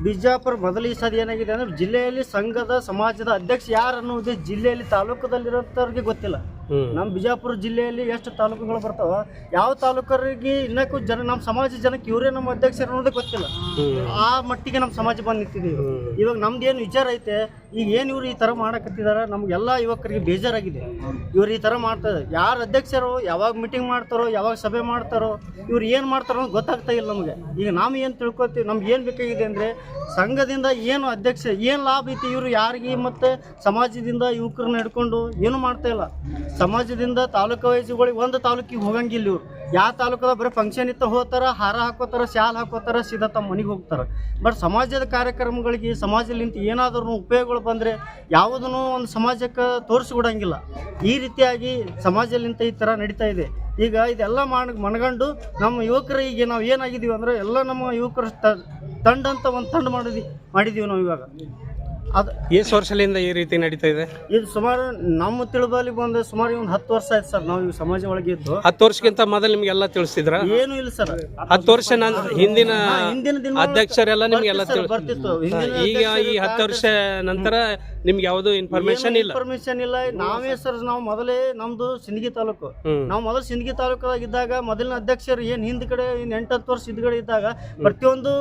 C: ಬಿಜಾಪುರ ಮೊದಲು ಈ ಸದ ಏನಾಗಿದೆ ಅಂದರೆ ಜಿಲ್ಲೆಯಲ್ಲಿ ಸಂಘದ ಸಮಾಜದ ಅಧ್ಯಕ್ಷ ಯಾರು ಅನ್ನೋದು ಜಿಲ್ಲೆಯಲ್ಲಿ ತಾಲೂಕದಲ್ಲಿರೋಂಥವ್ರಿಗೆ ಗೊತ್ತಿಲ್ಲ. ನಮ್ಮ ಬಿಜಾಪುರ ಜಿಲ್ಲೆಯಲ್ಲಿ ಎಷ್ಟು ತಾಲೂಕುಗಳು ಬರ್ತಾವ, ಯಾವ ತಾಲೂಕರಿಗೆ ಇನ್ನಕ್ಕೂ ಜನ ನಮ್ಮ ಸಮಾಜ ಜನಕ್ಕೆ ಇವರೇ ನಮ್ಮ ಅಧ್ಯಕ್ಷರು ಅನ್ನೋದೇ ಗೊತ್ತಿಲ್ಲ. ಆ ಮಟ್ಟಿಗೆ ನಮ್ಮ ಸಮಾಜ ಬಂದು ನಿಂತಿದ್ದೀವಿ. ಇವಾಗ ನಮ್ದು ಏನು ವಿಚಾರ ಐತೆ, ಈಗ ಏನು ಇವ್ರು ಈ ಥರ ಮಾಡಕತ್ತಿದಾರೆ, ನಮಗೆಲ್ಲ ಯುವಕರಿಗೆ ಬೇಜಾರಾಗಿದೆ. ಇವ್ರು ಈ ಥರ ಮಾಡ್ತಾರೆ. ಯಾರು ಅಧ್ಯಕ್ಷರು ಯಾವಾಗ ಮೀಟಿಂಗ್ ಮಾಡ್ತಾರೋ, ಯಾವಾಗ ಸಭೆ ಮಾಡ್ತಾರೋ, ಇವ್ರು ಏನು ಮಾಡ್ತಾರೋ ಅಂತ ಗೊತ್ತಾಗ್ತಾ ಇಲ್ಲ ನಮಗೆ. ಈಗ ನಾವು ಏನು ತಿಳ್ಕೊತೀವಿ, ನಮ್ಗೆ ಏನು ಬೇಕಾಗಿದೆ ಅಂದರೆ ಸಂಘದಿಂದ ಏನು ಅಧ್ಯಕ್ಷ ಏನು ಲಾಭ ಐತಿ, ಇವರು ಯಾರಿಗೆ ಮತ್ತು ಸಮಾಜದಿಂದ ಯುವಕರನ್ನ ಹಿಡ್ಕೊಂಡು ಏನು ಮಾಡ್ತಾ ಇಲ್ಲ. ಸಮಾಜದಿಂದ ತಾಲೂಕು ವಯಸ್ಸುಗಳಿಗೆ ಒಂದು ತಾಲೂಕಿಗೆ ಹೋಗಂಗಿಲ್ಲ ಇವ್ರು. ಯಾವ ತಾಲೂಕದ ಬರೀ ಫಂಕ್ಷನ್ ಇತ್ತ ಹೋಗ್ತಾರ, ಹಾರ ಹಾಕೋತಾರ, ಶಾಲ್ ಹಾಕೋತಾರ, ಸೀದಾ ತಮ್ಮ ಮನೆಗೆ ಹೋಗ್ತಾರೆ. ಬಟ್ ಸಮಾಜದ ಕಾರ್ಯಕ್ರಮಗಳಿಗೆ ಸಮಾಜಲಿಂತ ಏನಾದ್ರೂ ಉಪಯೋಗಗಳು ಬಂದರೆ ಯಾವುದನ್ನು ಒಂದು ಸಮಾಜಕ್ಕೆ ತೋರಿಸ್ಕೊಡಂಗಿಲ್ಲ. ಈ ರೀತಿಯಾಗಿ ಸಮಾಜಲಿಂತ ಈ ಥರ ನಡೀತಾ ಇದೆ. ಈಗ ಇದೆಲ್ಲ ಮನಗಂಡು ನಮ್ಮ ಯುವಕರು ಈಗ ನಾವು ಏನಾಗಿದ್ದೀವಿ ಅಂದರೆ ಎಲ್ಲ ನಮ್ಮ ಯುವಕರ ತಂಡ ಅಂತ ಒಂದು ತಂಡ ಮಾಡಿದ್ದೀವಿ ನಾವು ಇವಾಗ. ಅದು
H: ಎಷ್ಟು ವರ್ಷದಿಂದ ಈ ರೀತಿ ನಡೀತಾ ಇದೆ?
C: ಇದು ಸುಮಾರು ನಮ್ಮ ತಿಳಿದಲ್ಲಿ ಬಂದು ಸುಮಾರು ಒಂದು 10 ವರ್ಷ ಆಯ್ತು ಸರ್ ನಾವು ಈ ಸಮಾಜ ಒಳಗೆ ಇದ್ದು.
H: 10 ವರ್ಷಕ್ಕಿಂತ ಮೊದಲು ನಿಮ್ಗೆಲ್ಲ ತಿಳಿಸಿದ್ರ?
C: ಏನು ಇಲ್ಲ ಸರ್.
H: 10 ವರ್ಷ ಹಿಂದಿನ ಅಧ್ಯಕ್ಷರೆಲ್ಲ ನಿಮ್ಗೆಲ್ಲ
C: ಬರ್ತಿತ್ತು.
H: ಈಗ ಈ 10 ವರ್ಷ ನಂತರ ನಿಮ್ಗೆ ಯಾವುದು ಇನ್ಫಾರ್ಮೇಶನ್ ಇಲ್ಲ?
C: ನಾವೇ ಸರ್, ನಾವು ಮೊದಲೇ ನಮ್ದು ಸಿಂದಗಿ ತಾಲೂಕು. ನಾವು ಮೊದಲು ಸಿಂದಗಿ ತಾಲೂಕಾಗಿದ್ದಾಗ ಮೊದಲಿನ ಅಧ್ಯಕ್ಷರು ಏನು ಹಿಂದ್ ಕಡೆ 8-10 ವರ್ಷ ಹಿಂದ್ಗಡೆ ಇದ್ದಾಗ ಪ್ರತಿಯೊಂದು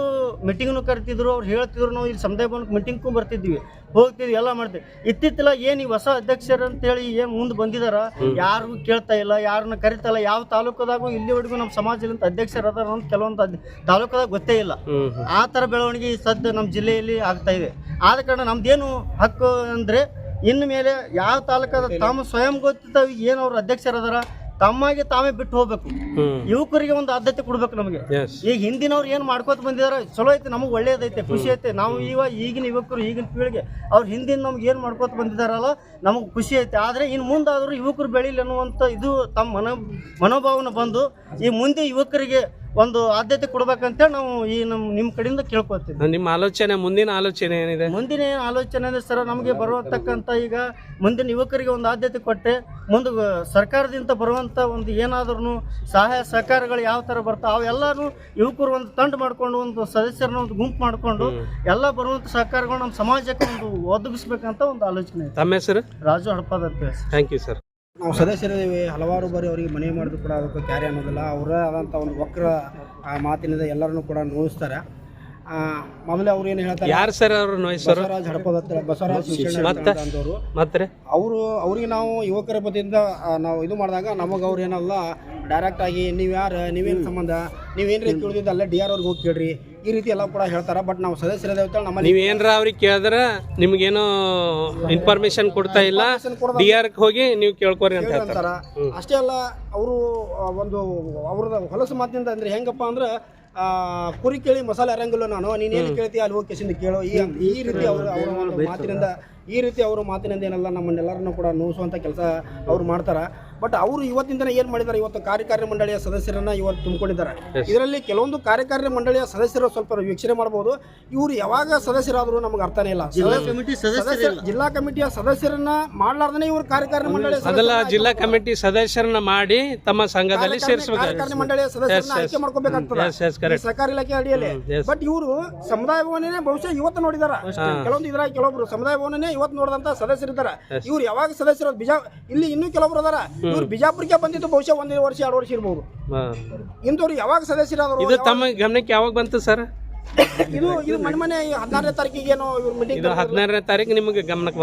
C: ಮೀಟಿಂಗ್ನು ಕರಿತಿದ್ರು. ಅವ್ರು ಹೇಳ್ತಿದ್ರು, ನಾವು ಇಲ್ಲಿ ಸಮುದಾಯ ಭವನಕ್ಕೆ ಮೀಟಿಂಗ್ಗೂ ಬರ್ತಿದ್ವಿ, ಹೋಗ್ತಿದ್ವಿ, ಎಲ್ಲ ಮಾಡ್ತೀವಿ. ಇತ್ತಿತ್ತಲ ಏನು ಈ ಹೊಸ ಅಧ್ಯಕ್ಷರು ಅಂತೇಳಿ ಏನು ಮುಂದೆ ಬಂದಿದಾರ, ಯಾರಿಗೂ ಕೇಳ್ತಾ ಇಲ್ಲ, ಯಾರನ್ನ ಕರಿತಾ ಇಲ್ಲ. ಯಾವ ತಾಲೂಕದಾಗೂ ಇಲ್ಲಿವರೆಗೂ ನಮ್ಮ ಸಮಾಜದಿಂದ ಅಧ್ಯಕ್ಷರು ಅದಾರ ಅಂತ ಕೆಲವೊಂದು ತಾಲೂಕದಾಗ ಗೊತ್ತೇ ಇಲ್ಲ. ಆ ಥರ ಬೆಳವಣಿಗೆ ಸದ್ಯ ನಮ್ಮ ಜಿಲ್ಲೆಯಲ್ಲಿ ಆಗ್ತಾ ಇದೆ. ಆದ ಕಾರಣ ನಮ್ದೇನು ಹಕ್ಕು ಅಂದರೆ, ಇನ್ನು ಮೇಲೆ ಯಾವ ತಾಲೂಕದ ತಾವು ಸ್ವಯಂ ಗೊತ್ತಿದ್ದ ಏನು ಅವ್ರ ಅಧ್ಯಕ್ಷರದಾರ ತಮ್ಮಾಗೆ ತಾವೇ ಬಿಟ್ಟು ಹೋಗ್ಬೇಕು. ಯುವಕರಿಗೆ ಒಂದು ಆದ್ಯತೆ ಕೊಡ್ಬೇಕು ನಮಗೆ. ಈಗ ಹಿಂದಿನವ್ರು ಏನು ಮಾಡ್ಕೋತ ಬಂದಿದಾರ ಚಲೋ ಐತೆ, ನಮಗೆ ಒಳ್ಳೇದೈತೆ, ಖುಷಿ ಐತೆ. ನಾವು ಈಗಿನ ಯುವಕರು, ಈಗಿನ ಪೀಳಿಗೆ ಅವ್ರು ಹಿಂದಿನ ನಮ್ಗೆ ಏನು ಮಾಡ್ಕೋತ ಬಂದಿದಾರಲ್ಲ ನಮಗೆ ಖುಷಿ ಐತೆ. ಆದರೆ ಇನ್ನು ಮುಂದಾದರೂ ಯುವಕರು ಬೆಳೀಲಿ ಅನ್ನುವಂಥ ಇದು ತಮ್ಮ ಮನೋಭಾವನೆ ಬಂದು ಈ ಮುಂದೆ ಯುವಕರಿಗೆ ಒಂದು ಆದ್ಯತೆ ಕೊಡ್ಬೇಕಂತೇಳಿ ನಾವು ಈ ನಿಮ್ಮ ಕಡೆಯಿಂದ ಕೇಳ್ಕೊತೀವಿ.
H: ನಿಮ್ಮ ಆಲೋಚನೆ, ಮುಂದಿನ ಆಲೋಚನೆ ಏನಿದೆ?
C: ಮುಂದಿನ ಆಲೋಚನೆ ಅಂದರೆ ಸರ್, ನಮಗೆ ಬರುವತಕ್ಕಂಥ ಈಗ ಮುಂದಿನ ಯುವಕರಿಗೆ ಒಂದು ಆದ್ಯತೆ ಕೊಟ್ಟೆ ಮುಂದೆ ಸರ್ಕಾರದಿಂದ ಬರುವಂಥ ಒಂದು ಏನಾದ್ರೂ ಸಹಾಯ ಸಹಕಾರಗಳು ಯಾವ ಥರ ಬರ್ತಾವೆ ಅವೆಲ್ಲರೂ ಯುವಕರು ಒಂದು ತಂಡ ಮಾಡಿಕೊಂಡು, ಒಂದು ಸದಸ್ಯರನ್ನ ಒಂದು ಗುಂಪು ಮಾಡಿಕೊಂಡು ಎಲ್ಲ ಬರುವಂಥ ಸಹಕಾರಗಳು ನಮ್ಮ ಸಮಾಜಕ್ಕೆ ಒಂದು ಒದಗಿಸ್ಬೇಕಂತ ಒಂದು ಆಲೋಚನೆ ಇದೆ.
H: ತಮ್ಮ ಹೆಸರು?
C: ರಾಜು ಹಡಪದ ಅಂತ.
H: Thank you sir.
C: ನಾವು ಸದಸ್ಯರಿದ್ದೀವಿ, ಹಲವಾರು ಬಾರಿ ಅವರಿಗೆ ಮನವಿ ಮಾಡಿದ್ರು ಕೂಡ ಅದಕ್ಕೆ ಕ್ಯಾರಿ ಅನ್ನೋದಿಲ್ಲ. ಅವರೇ ಆದಂಥ ಒಂದು ವಕ್ರ ಮಾತಿನಿಂದ ಎಲ್ಲರನ್ನೂ ಕೂಡ ನೋಯಿಸ್ತಾರೆ. ಮೊದಲೇ ಅವ್ರು ಏನು ಹೇಳ್ತಾರೆ,
H: ಯಾರು ಸರ್ ಅವರು ನೋಯಿಸೋರು?
C: ಬಸವರಾಜ್ ಹಡಪದ, ಬಸವರಾಜ್ ಅಂತವರು. ಅವ್ರಿಗೆ ನಾವು ಯುವಕರ ಬದಿಯಿಂದ ನಾವು ಇದು ಮಾಡಿದಾಗ ನಮಗೆ ಅವ್ರು ಏನಲ್ಲ ಡೈರೆಕ್ಟ್ ಆಗಿ ನೀವೇನು ಸಂಬಂಧ, ನೀವೇನು ರೀತಿ ಕೇಳಿದ್ದು ಅಲ್ಲೇ DR ಅವ್ರಿಗೆ ಹೋಗಿ ಕೇಳ್ರಿ, ಈ ರೀತಿ ಎಲ್ಲ ಕೂಡ ಹೇಳ್ತಾರೆ. ಬಟ್ ನಾವು ಸದಸ್ಯರಿದ್ದೇವೆ ನಮ್ಮಲ್ಲಿ
H: ನೀವ್ ಏನ್ರ ಅವ್ರಿಗೆ ಕೇಳಿದ್ರೆ ನಿಮ್ಗೇನು ಇನ್ಫಾರ್ಮೇಶನ್ ಕೊಡ್ತಾ ಇಲ್ಲ, DR ಹೋಗಿ ನೀವು ಕೇಳ್ಕೊರಿ ಅಂತ ಹೇಳ್ತಾರೆ.
C: ಅಷ್ಟೇ ಅಲ್ಲ, ಅವರು ಒಂದು ಅವ್ರದ ಹೊಲಸು ಮಾತಿನಿಂದ ಅಂದ್ರೆ ಹೆಂಗಪ್ಪ ಅಂದ್ರೆ ಕುರಿ ಕೇಳಿ ಮಸಾಲೆ ಅರಂಗಿಲ್ಲ, ನಾನು ನೀನು ಏನು ಕೇಳ್ತೀಯ ಅಲ್ಲಿ ಹೋಗಿ ಕೆಸಿಂದ ಕೇಳೋ ಈ ರೀತಿ ಅವರ ಒಂದು ಮಾತಿನಿಂದ ಏನಲ್ಲ ನಮ್ಮನ್ನೆಲ್ಲರನ್ನು ಕೂಡ ನೋಯಿಸುವಂಥ ಕೆಲಸ ಅವ್ರು ಮಾಡ್ತಾರೆ. ಬಟ್ ಅವರು ಇವತ್ತಿಂದನೇ ಏನು ಮಾಡಿದ್ದಾರೆ, ಇವತ್ತು ಕಾರ್ಯಕಾರಿ ಮಂಡಳಿಯ ಸದಸ್ಯರನ್ನು ಇವತ್ತು ತುಂಬಿಕೊಂಡಿದ್ದಾರೆ. ಇದರಲ್ಲಿ ಕೆಲವೊಂದು ಕಾರ್ಯಕಾರಿ ಮಂಡಳಿಯ ಸದಸ್ಯರು ಸ್ವಲ್ಪ ವೀಕ್ಷಣೆ ಮಾಡ್ಬೋದು. ಇವರು ಯಾವಾಗ ಸದಸ್ಯರಾದರೂ ನಮ್ಗೆ ಅರ್ಥನೇ ಇಲ್ಲ. ಜಿಲ್ಲಾ ಕಮಿಟಿಯ ಸದಸ್ಯರನ್ನ ಮಾಡ್ಲಾರ್ದೇ ಇವರು ಕಾರ್ಯಕಾರಿ ಮಂಡಳಿಯ
H: ಜಿಲ್ಲಾ ಕಮಿಟಿ ಸದಸ್ಯರನ್ನ ಮಾಡಿ ತಮ್ಮ ಸಂಘದಲ್ಲಿ ಸೇರಿಸಬೇಕು.
C: ಕಾರ್ಯಕಾರಿ ಮಂಡಳಿಯ ಸದಸ್ಯರನ್ನ ಆಯ್ಕೆ ಮಾಡ್ಕೋಬೇಕಾಗ್ತದೆ ಸರ್ಕಾರಿ ಇಲಾಖೆ ಅಡಿಯಲ್ಲಿ. ಬಟ್ ಇವರು ಸಮುದಾಯ ಭವನನೇ ಬಹುಶಃ ಇವತ್ತು ನೋಡಿದಾರ. ಕೆಲವೊಂದು ಇದ್ರಾಗ ಕೆಲವೊಬ್ರು ಸಮುದಾಯ ಭವನನೇ ಇವತ್ತು ನೋಡಿದಂತ ಸದಸ್ಯರಿದ್ದಾರೆ. ಇವ್ರು ಯಾವಾಗ ಸದಸ್ಯರು ಇಲ್ಲಿ ಇನ್ನೂ ಕೆಲವೊಬ್ರು ಅದಾರ, ಇವ್ರು ಬಿಜಾಪುರಕ್ಕೆ ಬಂದಿದ್ದು ಬಹುಶಃ 1 ವರ್ಷ 2 ವರ್ಷ ಇರ್ಬೋದು. ಇಂಥವ್ರು ಯಾವಾಗ ಸದಸ್ಯರಾದ್ರು.
H: ಇದು ತಮ್ಮ ಗಮನಕ್ಕೆ ಯಾವಾಗ ಬಂತು ಸರ್?
C: ಇದು ಮೊನ್ನೆ 14ನೇ ತಾರೀಕಿಗೆ ಏನೋ ಇವ್ರ ಮೀಟಿಂಗ್,
H: 14ನೇ ತಾರೀಕು ನಿಮಗೆ ಗಮನಕ್ಕೆ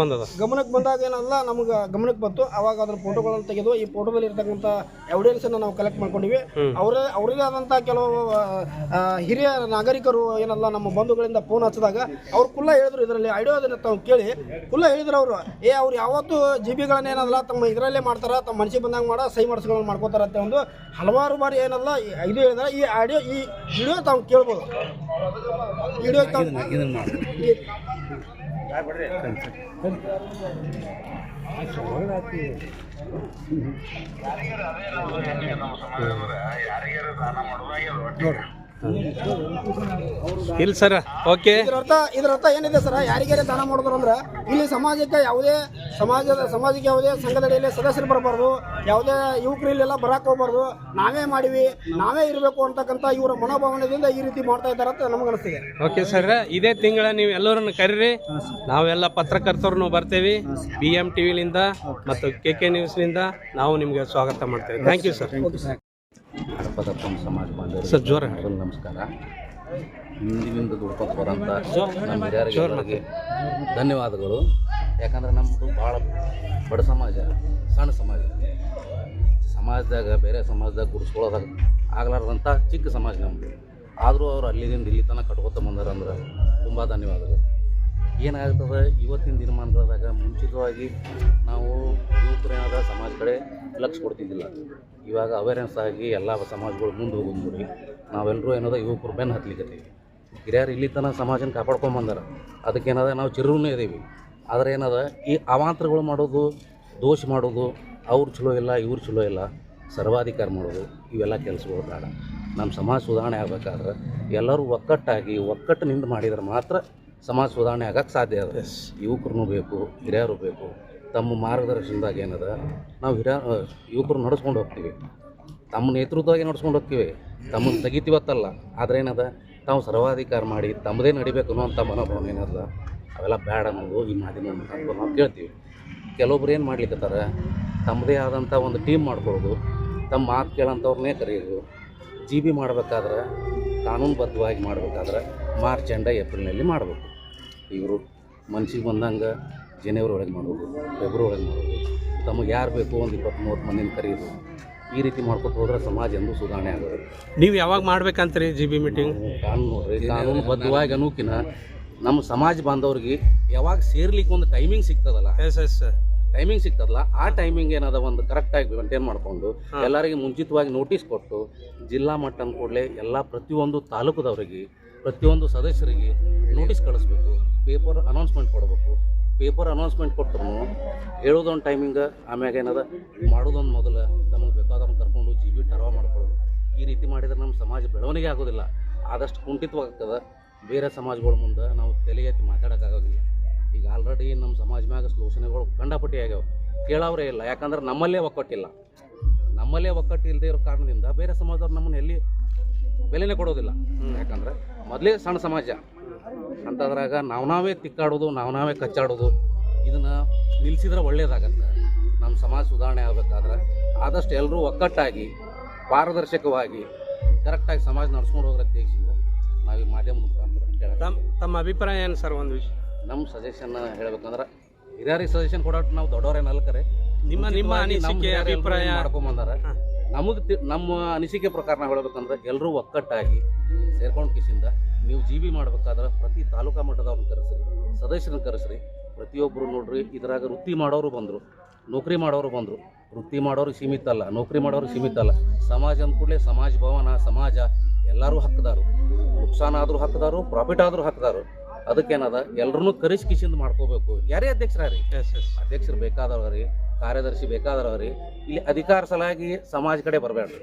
C: ಬಂದಾಗ ಏನಲ್ಲ ನಮ್ಗೆ ಗಮನಕ್ಕೆ ಬಂತು. ಅವಾಗ ಅದ್ರ ಫೋಟೋಗಳನ್ನು ತೆಗೆದು ಈ ಫೋಟೋದಲ್ಲಿ ಇರ್ತಕ್ಕಂಥ ಎವಿಡೆನ್ಸ್ ಅನ್ನು ನಾವು ಕಲೆಕ್ಟ್ ಮಾಡ್ಕೊಂಡಿವಿ. ಅವರದೇ ಆದಂಥ ಕೆಲವು ಹಿರಿಯ ನಾಗರಿಕರು ಏನಲ್ಲ ನಮ್ಮ ಬಂಧುಗಳಿಂದ ಫೋನ್ ಹಚ್ಚಿದಾಗ ಅವ್ರು ಕುಲ್ಲ ಹೇಳಿದ್ರು, ಇದರಲ್ಲಿ ಆಡಿಯೋದನ್ನ ತಾವು ಕೇಳಿ ಕುಲ್ಲ ಹೇಳಿದ್ರು ಅವರು, ಅವ್ರು ಯಾವತ್ತು GB ಏನಲ್ಲ ತಮ್ಮ ಇದರಲ್ಲೇ ಮಾಡ್ತಾರ, ತಮ್ಮ ಮನಸ್ಸಿಗೆ ಬಂದಾಗ ಸಹಿ ಮಾಡಿಸ್ಗಳನ್ನು ಮಾಡ್ಕೋತಾರ ಅಂತ ಒಂದು ಹಲವಾರು ಬಾರಿ ಏನಲ್ಲ ಇದು ಹೇಳಿದ್ರೆ ಈ ಆಡಿಯೋ ಈ ವಿಡಿಯೋ ತಾವು ಕೇಳ್ಬೋದು. ವಿಡಿಯೋ
H: ಇಲ್ಲ ಸರ್. ಓಕೆ,
C: ಇದರ ಅರ್ಥ ಏನಿದೆ ಸರ್, ಯಾರಿಗಾರೆ ದಾನ ಮಾಡಿದ್ರು ಅಂದ್ರೆ ಇಲ್ಲಿ ಸಮಾಜಕ್ಕೆ ಯಾವುದೇ ಯಾವುದೇ ಸಂಘದಡಿಯಲ್ಲಿ ಸದಸ್ಯರು ಬರಬಾರ್ದು, ಯಾವುದೇ ಯುವಕರು ಇಲ್ಲೆಲ್ಲ ಬರಕ್ಕೆ ಹೋಗ್ಬಾರ್ದು, ನಾವೇ ಮಾಡಿವಿ ನಾವೇ ಇರಬೇಕು ಅಂತಕ್ಕಂಥ ಇವರ ಮನೋಭಾವನೆಯಿಂದ ಈ ರೀತಿ ಮಾಡ್ತಾ ಇದ್ದಾರೆ ಅಂತ ನಮ್ಗೆ ಅನಿಸ್ತಿದೆ.
H: ಓಕೆ ಸರ್, ಇದೇ ತಿಂಗಳ ನೀವು ಎಲ್ಲರನ್ನು ಕರೀರಿ, ನಾವೆಲ್ಲ ಪತ್ರಕರ್ತರನ್ನು ಬರ್ತೇವೆ BM TV ಮತ್ತು KK ನ್ಯೂಸ್ನಿಂದ ನಾವು ನಿಮಗೆ ಸ್ವಾಗತ ಮಾಡ್ತೇವೆ. Thank you sir.
D: ಸಮಾಜ ಬಾಂಧವರು
H: ಸರ್ ಜೋರ
D: ನಮಸ್ಕಾರ. ಹಿಂದಿನಿಂದ ದುಡ್ಕೊಂಡು ಬರೋಂಥ ನಮ್ಮ ಹಿರಿಯರಿಗೆ ಧನ್ಯವಾದಗಳು. ಯಾಕಂದ್ರೆ ನಮ್ಮದು ಭಾಳ ಬಡ ಸಮಾಜ, ಸಣ್ಣ ಸಮಾಜದಾಗ ಬೇರೆ ಸಮಾಜದಾಗ ಗುಡಿಸ್ಕೊಳ್ಳೋದಾಗ ಆಗ್ಲಾರ್ದಂಥ ಚಿಕ್ಕ ಸಮಾಜ ನಮ್ಮದು. ಆದರೂ ಅವ್ರು ಅಲ್ಲಿಂದ ಇಲ್ಲಿ ತನಕ ಕಟ್ಕೊತ ಬಂದಾರ ಅಂದ್ರೆ ತುಂಬ ಧನ್ಯವಾದಗಳು. ಏನಾಗ್ತದೆ ಇವತ್ತಿನ ದಿನಮಾನಗಳದಾಗ ಮುಂಚಿತವಾಗಿ ನಾವು ಯುವಕರೇನಾದ ಸಮಾಜ ಕಡೆ ಲಕ್ಷ್ಯ ಕೊಡ್ತಿದ್ದಿಲ್ಲ. ಇವಾಗ ಅವೇರ್ನೆಸ್ ಆಗಿ ಎಲ್ಲ ಸಮಾಜಗಳು ಮುಂದೆ ಹೋಗೋದು ನೋಡಿ ನಾವೆಲ್ಲರೂ ಏನದ ಯುವಕರು ಬೆನ್ನು ಹತ್ತಲಿಕ್ಕತ್ತೀವಿ. ಹಿರಿಯರು ಇಲ್ಲಿ ತನಕ ಸಮಾಜನ ಕಾಪಾಡ್ಕೊಂಬಂದಾರ, ಅದಕ್ಕೇನದ ನಾವು ಚಿರೂನೇ ಇದ್ದೀವಿ. ಆದರೆ ಏನದ ಈ ಅವಾಂತರಗಳು ಮಾಡೋದು, ದೋಷ ಮಾಡೋದು, ಅವ್ರು ಚಲೋ ಇಲ್ಲ ಇವ್ರು ಚಲೋ ಇಲ್ಲ, ಸರ್ವಾಧಿಕಾರ ಮಾಡೋದು, ಇವೆಲ್ಲ ಕೆಲಸಗಳು ಬೇಡ. ನಮ್ಮ ಸಮಾಜ ಸುಧಾರಣೆ ಆಗಬೇಕಾದ್ರೆ ಎಲ್ಲರೂ ಒಕ್ಕಟ್ಟಿನಿಂದ ಮಾಡಿದ್ರೆ ಮಾತ್ರ ಸಮಾಜ ಸುಧಾರಣೆ ಆಗಕ್ಕೆ ಸಾಧ್ಯ ಅದ. ಯುವಕರು ಬೇಕು, ಹಿರಿಯರು ಬೇಕು. ತಮ್ಮ ಮಾರ್ಗದರ್ಶನದಾಗ ಏನದ ನಾವು ಯುವಕರು ನಡೆಸ್ಕೊಂಡು ಹೋಗ್ತೀವಿ, ತಮ್ಮ ನೇತೃತ್ವವಾಗಿ ನಡ್ಸ್ಕೊಂಡು ಹೋಗ್ತೀವಿ, ತಮ್ಮನ್ನು ತೆಗಿತೀವತ್ತಲ್ಲ. ಆದರೆ ಏನದ ತಾವು ಸರ್ವಾಧಿಕಾರ ಮಾಡಿ ತಮ್ಮದೇ ನಡಿಬೇಕು ಅನ್ನೋಂಥ ಮನೋಭಾವನೆ ಏನದ ಅವೆಲ್ಲ ಬೇಡ ಅನ್ನೋದು ಈ ಮಾಧ್ಯಮ ನಾವು ಕೇಳ್ತೀವಿ. ಕೆಲವೊಬ್ರು ಏನು ಮಾಡ್ಲಿಕ್ಕತ್ತಾರೆ, ತಮ್ಮದೇ ಆದಂಥ ಒಂದು ಟೀಮ್ ಮಾಡ್ಕೊಳ್ಳೋದು, ತಮ್ಮ ಮಾತು ಕೇಳೋಂಥವ್ರನ್ನೇ ಕರೆಯೋದು. GB ಮಾಡಬೇಕಾದ್ರೆ ಕಾನೂನುಬದ್ಧವಾಗಿ ಮಾಡಬೇಕಾದ್ರೆ ಮಾರ್ಚ್ ಎಂಡ ಏಪ್ರಿಲ್ನಲ್ಲಿ ಮಾಡಬೇಕು. ಇವರು ಮನ್ಸಿಗೆ ಬಂದಂಗೆ ಜನವರಿ ಒಳಗೆ ಮಾಡೋದು, ಫೆಬ್ರವರಿ ಒಳಗೆ ಮಾಡೋದು, ತಮಗೆ ಯಾರು ಬೇಕು ಒಂದು 20-30 ಮಂದಿನ ಕರೆಯೋದು. ಈ ರೀತಿ ಮಾಡ್ಕೊತ ಹೋದ್ರೆ ಸಮಾಜ ಎಂದೂ ಸುಧಾರಣೆ ಆಗೋದು.
H: ನೀವು ಯಾವಾಗ ಮಾಡ್ಬೇಕಂತೀರಿ GB ಮೀಟಿಂಗ್?
D: ಕಾನೂನುಬದ್ಧವಾಗಿ ಅನ್ನೋಕಿನ ನಮ್ಮ ಸಮಾಜ ಬಾಂಧವ್ರಿಗೆ ಯಾವಾಗ ಸೇರ್ಲಿಕ್ಕೆ ಒಂದು ಟೈಮಿಂಗ್ ಸಿಗ್ತದಲ್ಲ, ಟೈಮಿಂಗ್ ಸಿಗ್ತದಲ್ಲ, ಆ ಟೈಮಿಂಗ್ ಏನದ ಒಂದು ಕರೆಕ್ಟಾಗಿ ಮೇಂಟೈನ್ ಮಾಡಿಕೊಂಡು ಎಲ್ಲರಿಗೆ ಮುಂಚಿತವಾಗಿ ನೋಟಿಸ್ ಕೊಟ್ಟು ಜಿಲ್ಲಾ ಮಟ್ಟ ಅಂದ್ಕೂಡಲೇ ಎಲ್ಲ ಪ್ರತಿಯೊಂದು ತಾಲೂಕದವರಿಗೆ ಪ್ರತಿಯೊಂದು ಸದಸ್ಯರಿಗೆ ನೋಟಿಸ್ ಕಳಿಸ್ಬೇಕು, ಪೇಪರ್ ಅನೌನ್ಸ್ಮೆಂಟ್ ಕೊಡಬೇಕು. ಪೇಪರ್ ಅನೌನ್ಸ್ಮೆಂಟ್ ಕೊಟ್ಟರು ಹೇಳೋದೊಂದು ಟೈಮಿಂಗ್, ಆಮ್ಯಾಗ ಏನದ ಮಾಡೋದೊಂದು ಮೊದಲು ನಮಗೆ ಬೇಕಾದವ್ರನ್ನ ಕರ್ಕೊಂಡು GB ಟರ್ವ ಮಾಡ್ಕೊಳ್ಳೋದು. ಈ ರೀತಿ ಮಾಡಿದ್ರೆ ನಮ್ಮ ಸಮಾಜ ಬೆಳವಣಿಗೆ ಆಗೋದಿಲ್ಲ, ಆದಷ್ಟು ಕುಂಠಿತವಾಗ್ತದೆ. ಬೇರೆ ಸಮಾಜಗಳ ಮುಂದೆ ನಾವು ತಲೆ ಎತ್ತಿ ಮಾತಾಡೋಕ್ಕಾಗೋದಿಲ್ಲ. ಈಗ ಆಲ್ರೆಡಿ ನಮ್ಮ ಸಮಾಜ ಮ್ಯಾಗ ಶೋಷಣೆಗಳು ಕಂಡಪಟ್ಟಿ ಆಗ್ಯಾವ, ಕೇಳೋರೇ ಇಲ್ಲ. ಯಾಕಂದ್ರೆ ನಮ್ಮಲ್ಲೇ ಒಕ್ಕಟ್ಟಿಲ್ಲ. ನಮ್ಮಲ್ಲೇ ಒಕ್ಕಟ್ಟು ಇಲ್ಲದೆ ಇರೋ ಕಾರಣದಿಂದ ಬೇರೆ ಸಮಾಜದವ್ರು ನಮ್ಮನ್ನು ಎಲ್ಲಿ ಬೆಲೆನೇ ಕೊಡೋದಿಲ್ಲ. ಯಾಕಂದ್ರೆ ಮೊದಲೇ ಸಣ್ಣ ಸಮಾಜ ಅಂತದ್ರಾಗ ನಾವೇ ತಿಕ್ಕಾಡೋದು, ನಾವೇ ಕಚ್ಚಾಡೋದು, ಇದನ್ನು ನಿಲ್ಲಿಸಿದ್ರೆ ಒಳ್ಳೇದಾಗತ್ತೆ. ನಮ್ಮ ಸಮಾಜ ಸುಧಾರಣೆ ಆಗಬೇಕಾದ್ರೆ ಆದಷ್ಟು ಎಲ್ಲರೂ ಒಕ್ಕಟ್ಟಾಗಿ ಪಾರದರ್ಶಕವಾಗಿ ಕರೆಕ್ಟಾಗಿ ಸಮಾಜ ನಡ್ಸ್ಕೊಂಡು ಹೋಗ್ರ ದೇಶದಿಂದ ನಾವು ಈ ಮಾಧ್ಯಮ ಮುಖಾಂತರ
H: ತಮ್ಮ ಅಭಿಪ್ರಾಯ ಏನು ಸರ್? ಒಂದು ವಿಷಯ ನಮ್ಮ
D: ಸಜೆಷನ್ ಹೇಳ್ಬೇಕಂದ್ರೆ ಹಿರಿಯರಿಗೆ ಸಜೆಷನ್ ಕೊಡೋಟ್ಟು ನಾವು ದೊಡ್ಡವರೇನು ಅಲ್ಕರೆ
H: ನಿಮ್ಮ ಅನಿಸಿಕೆ ಅಭಿಪ್ರಾಯ
D: ಮಾಡ್ಕೊಂಬಂದಾರ. ನಮ್ಮ ಅನಿಸಿಕೆ ಪ್ರಕಾರ ನಾವು ಹೇಳ್ಬೇಕಂದ್ರೆ ಎಲ್ಲರೂ ಒಕ್ಕಟ್ಟಾಗಿ ಸೇರ್ಕೊಂಡು ಕಿಸಿಂದ ನೀವು ಜಿ ಬಿ ಮಾಡ್ಬೇಕಾದ್ರೆ ಪ್ರತಿ ತಾಲೂಕಾ ಮಟ್ಟದವ್ರನ್ನ ಕರೆಸ್ರಿ, ಸದಸ್ಯರನ್ನ ಕರೆಸ್ರಿ. ಪ್ರತಿಯೊಬ್ಬರು ನೋಡ್ರಿ, ಇದ್ರಾಗ ವೃತ್ತಿ ಮಾಡೋರು ಬಂದರು, ನೌಕರಿ ಮಾಡೋರು ಬಂದರು. ವೃತ್ತಿ ಮಾಡೋರಿಗೆ ಸೀಮಿತ ಅಲ್ಲ, ನೌಕರಿ ಮಾಡೋರಿಗೆ ಸೀಮಿತ ಅಲ್ಲ. ಸಮಾಜ ಅಂದ ಕೂಡಲೇ ಸಮಾಜ ಭವನ, ಸಮಾಜ ಎಲ್ಲರೂ ಹಕ್ಕದಾರು. ನುಕ್ಸಾನ ಆದರೂ ಹಕ್ಕದಾರು, ಪ್ರಾಫಿಟ್ ಆದರೂ ಹಕ್ಕದಾರು. ಅದಕ್ಕೇನದ ಎಲ್ಲರನ್ನೂ ಕರೆಸ್ಕಿಸಿಂದ ಮಾಡ್ಕೋಬೇಕು. ಯಾರೇ ಅಧ್ಯಕ್ಷರಾರಿ, ಅಧ್ಯಕ್ಷರು ಬೇಕಾದವ್ರಿ, ಕಾರ್ಯದರ್ಶಿ ಬೇಕಾದವ್ರಿ, ಇಲ್ಲಿ ಅಧಿಕಾರ ಸಲಾಗಿ ಸಮಾಜ ಕಡೆ ಬರಬೇಡ್ರಿ.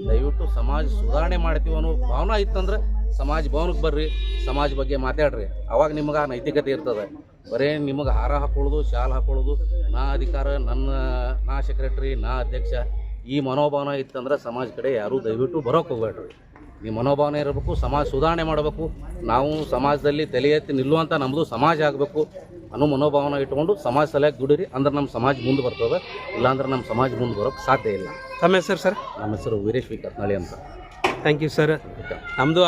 D: ದಯವಿಟ್ಟು ಸಮಾಜ ಸುಧಾರಣೆ ಮಾಡ್ತೀವಿ ಅನ್ನೋ ಭಾವನೆ ಇತ್ತಂದ್ರೆ ಸಮಾಜ ಭವನಕ್ಕೆ ಬರ್ರಿ, ಸಮಾಜ ಬಗ್ಗೆ ಮಾತಾಡ್ರಿ. ಅವಾಗ ನಿಮ್ಗೆ ಆ ನೈತಿಕತೆ ಇರ್ತದೆ. ಬರೀ ನಿಮಗೆ ಹಾರ ಹಾಕೊಳ್ಳೋದು, ಶಾಲ್ ಹಾಕೊಳ್ಳೋದು, ನಾ ಅಧಿಕಾರ, ನಾ ಸೆಕ್ರೆಟ್ರಿ, ನಾ ಅಧ್ಯಕ್ಷ, ಈ ಮನೋಭಾವನೆ ಇತ್ತಂದ್ರೆ ಸಮಾಜ ಕಡೆ ಯಾರೂ ದಯವಿಟ್ಟು ಬರೋಕ್ಕೆ ಹೋಗ್ಬೇಡ್ರಿ. ಈ ಮನೋಭಾವನೆ ಇರಬೇಕು, ಸಮಾಜ ಸುಧಾರಣೆ ಮಾಡಬೇಕು. ನಾವು ಸಮಾಜದಲ್ಲಿ ತಲೆ ಎತ್ತಿ ನಿಲ್ಲುವಂಥ ನಮ್ಮದು ಸಮಾಜ ಆಗಬೇಕು ಅನ್ನೋ ಮನೋಭಾವನೆ ಇಟ್ಕೊಂಡು ಸಮಾಜ ಸಲಹೆಗೆ ದುಡಿರಿ. ಅಂದ್ರೆ ನಮ್ಮ ಸಮಾಜ ಮುಂದೆ ಬರ್ತದೆ, ಇಲ್ಲಾಂದ್ರೆ ನಮ್ಮ ಸಮಾಜ ಮುಂದೆ ಬರೋಕ್ಕೆ ಸಾಧ್ಯ ಇಲ್ಲ.
H: ತಮ್ಮ ಹೆಸರು ಸರ್?
D: ನಮ್ಮ ಹೆಸರು ವೀರೇಶ್ ವಿ ಕತ್ನಾಳಿ ಅಂತ.
H: Thank you sir. ನಮ್ಮದು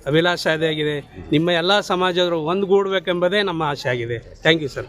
H: ಅಭಿಲಾಷೆ ಅದೇ ಆಗಿದೆ, ನಿಮ್ಮ ಎಲ್ಲ ಸಮಾಜದವರು ಒಂದುಗೂಡಬೇಕೆಂಬುದೇ ನಮ್ಮ ಆಸೆ ಆಗಿದೆ. Thank you sir.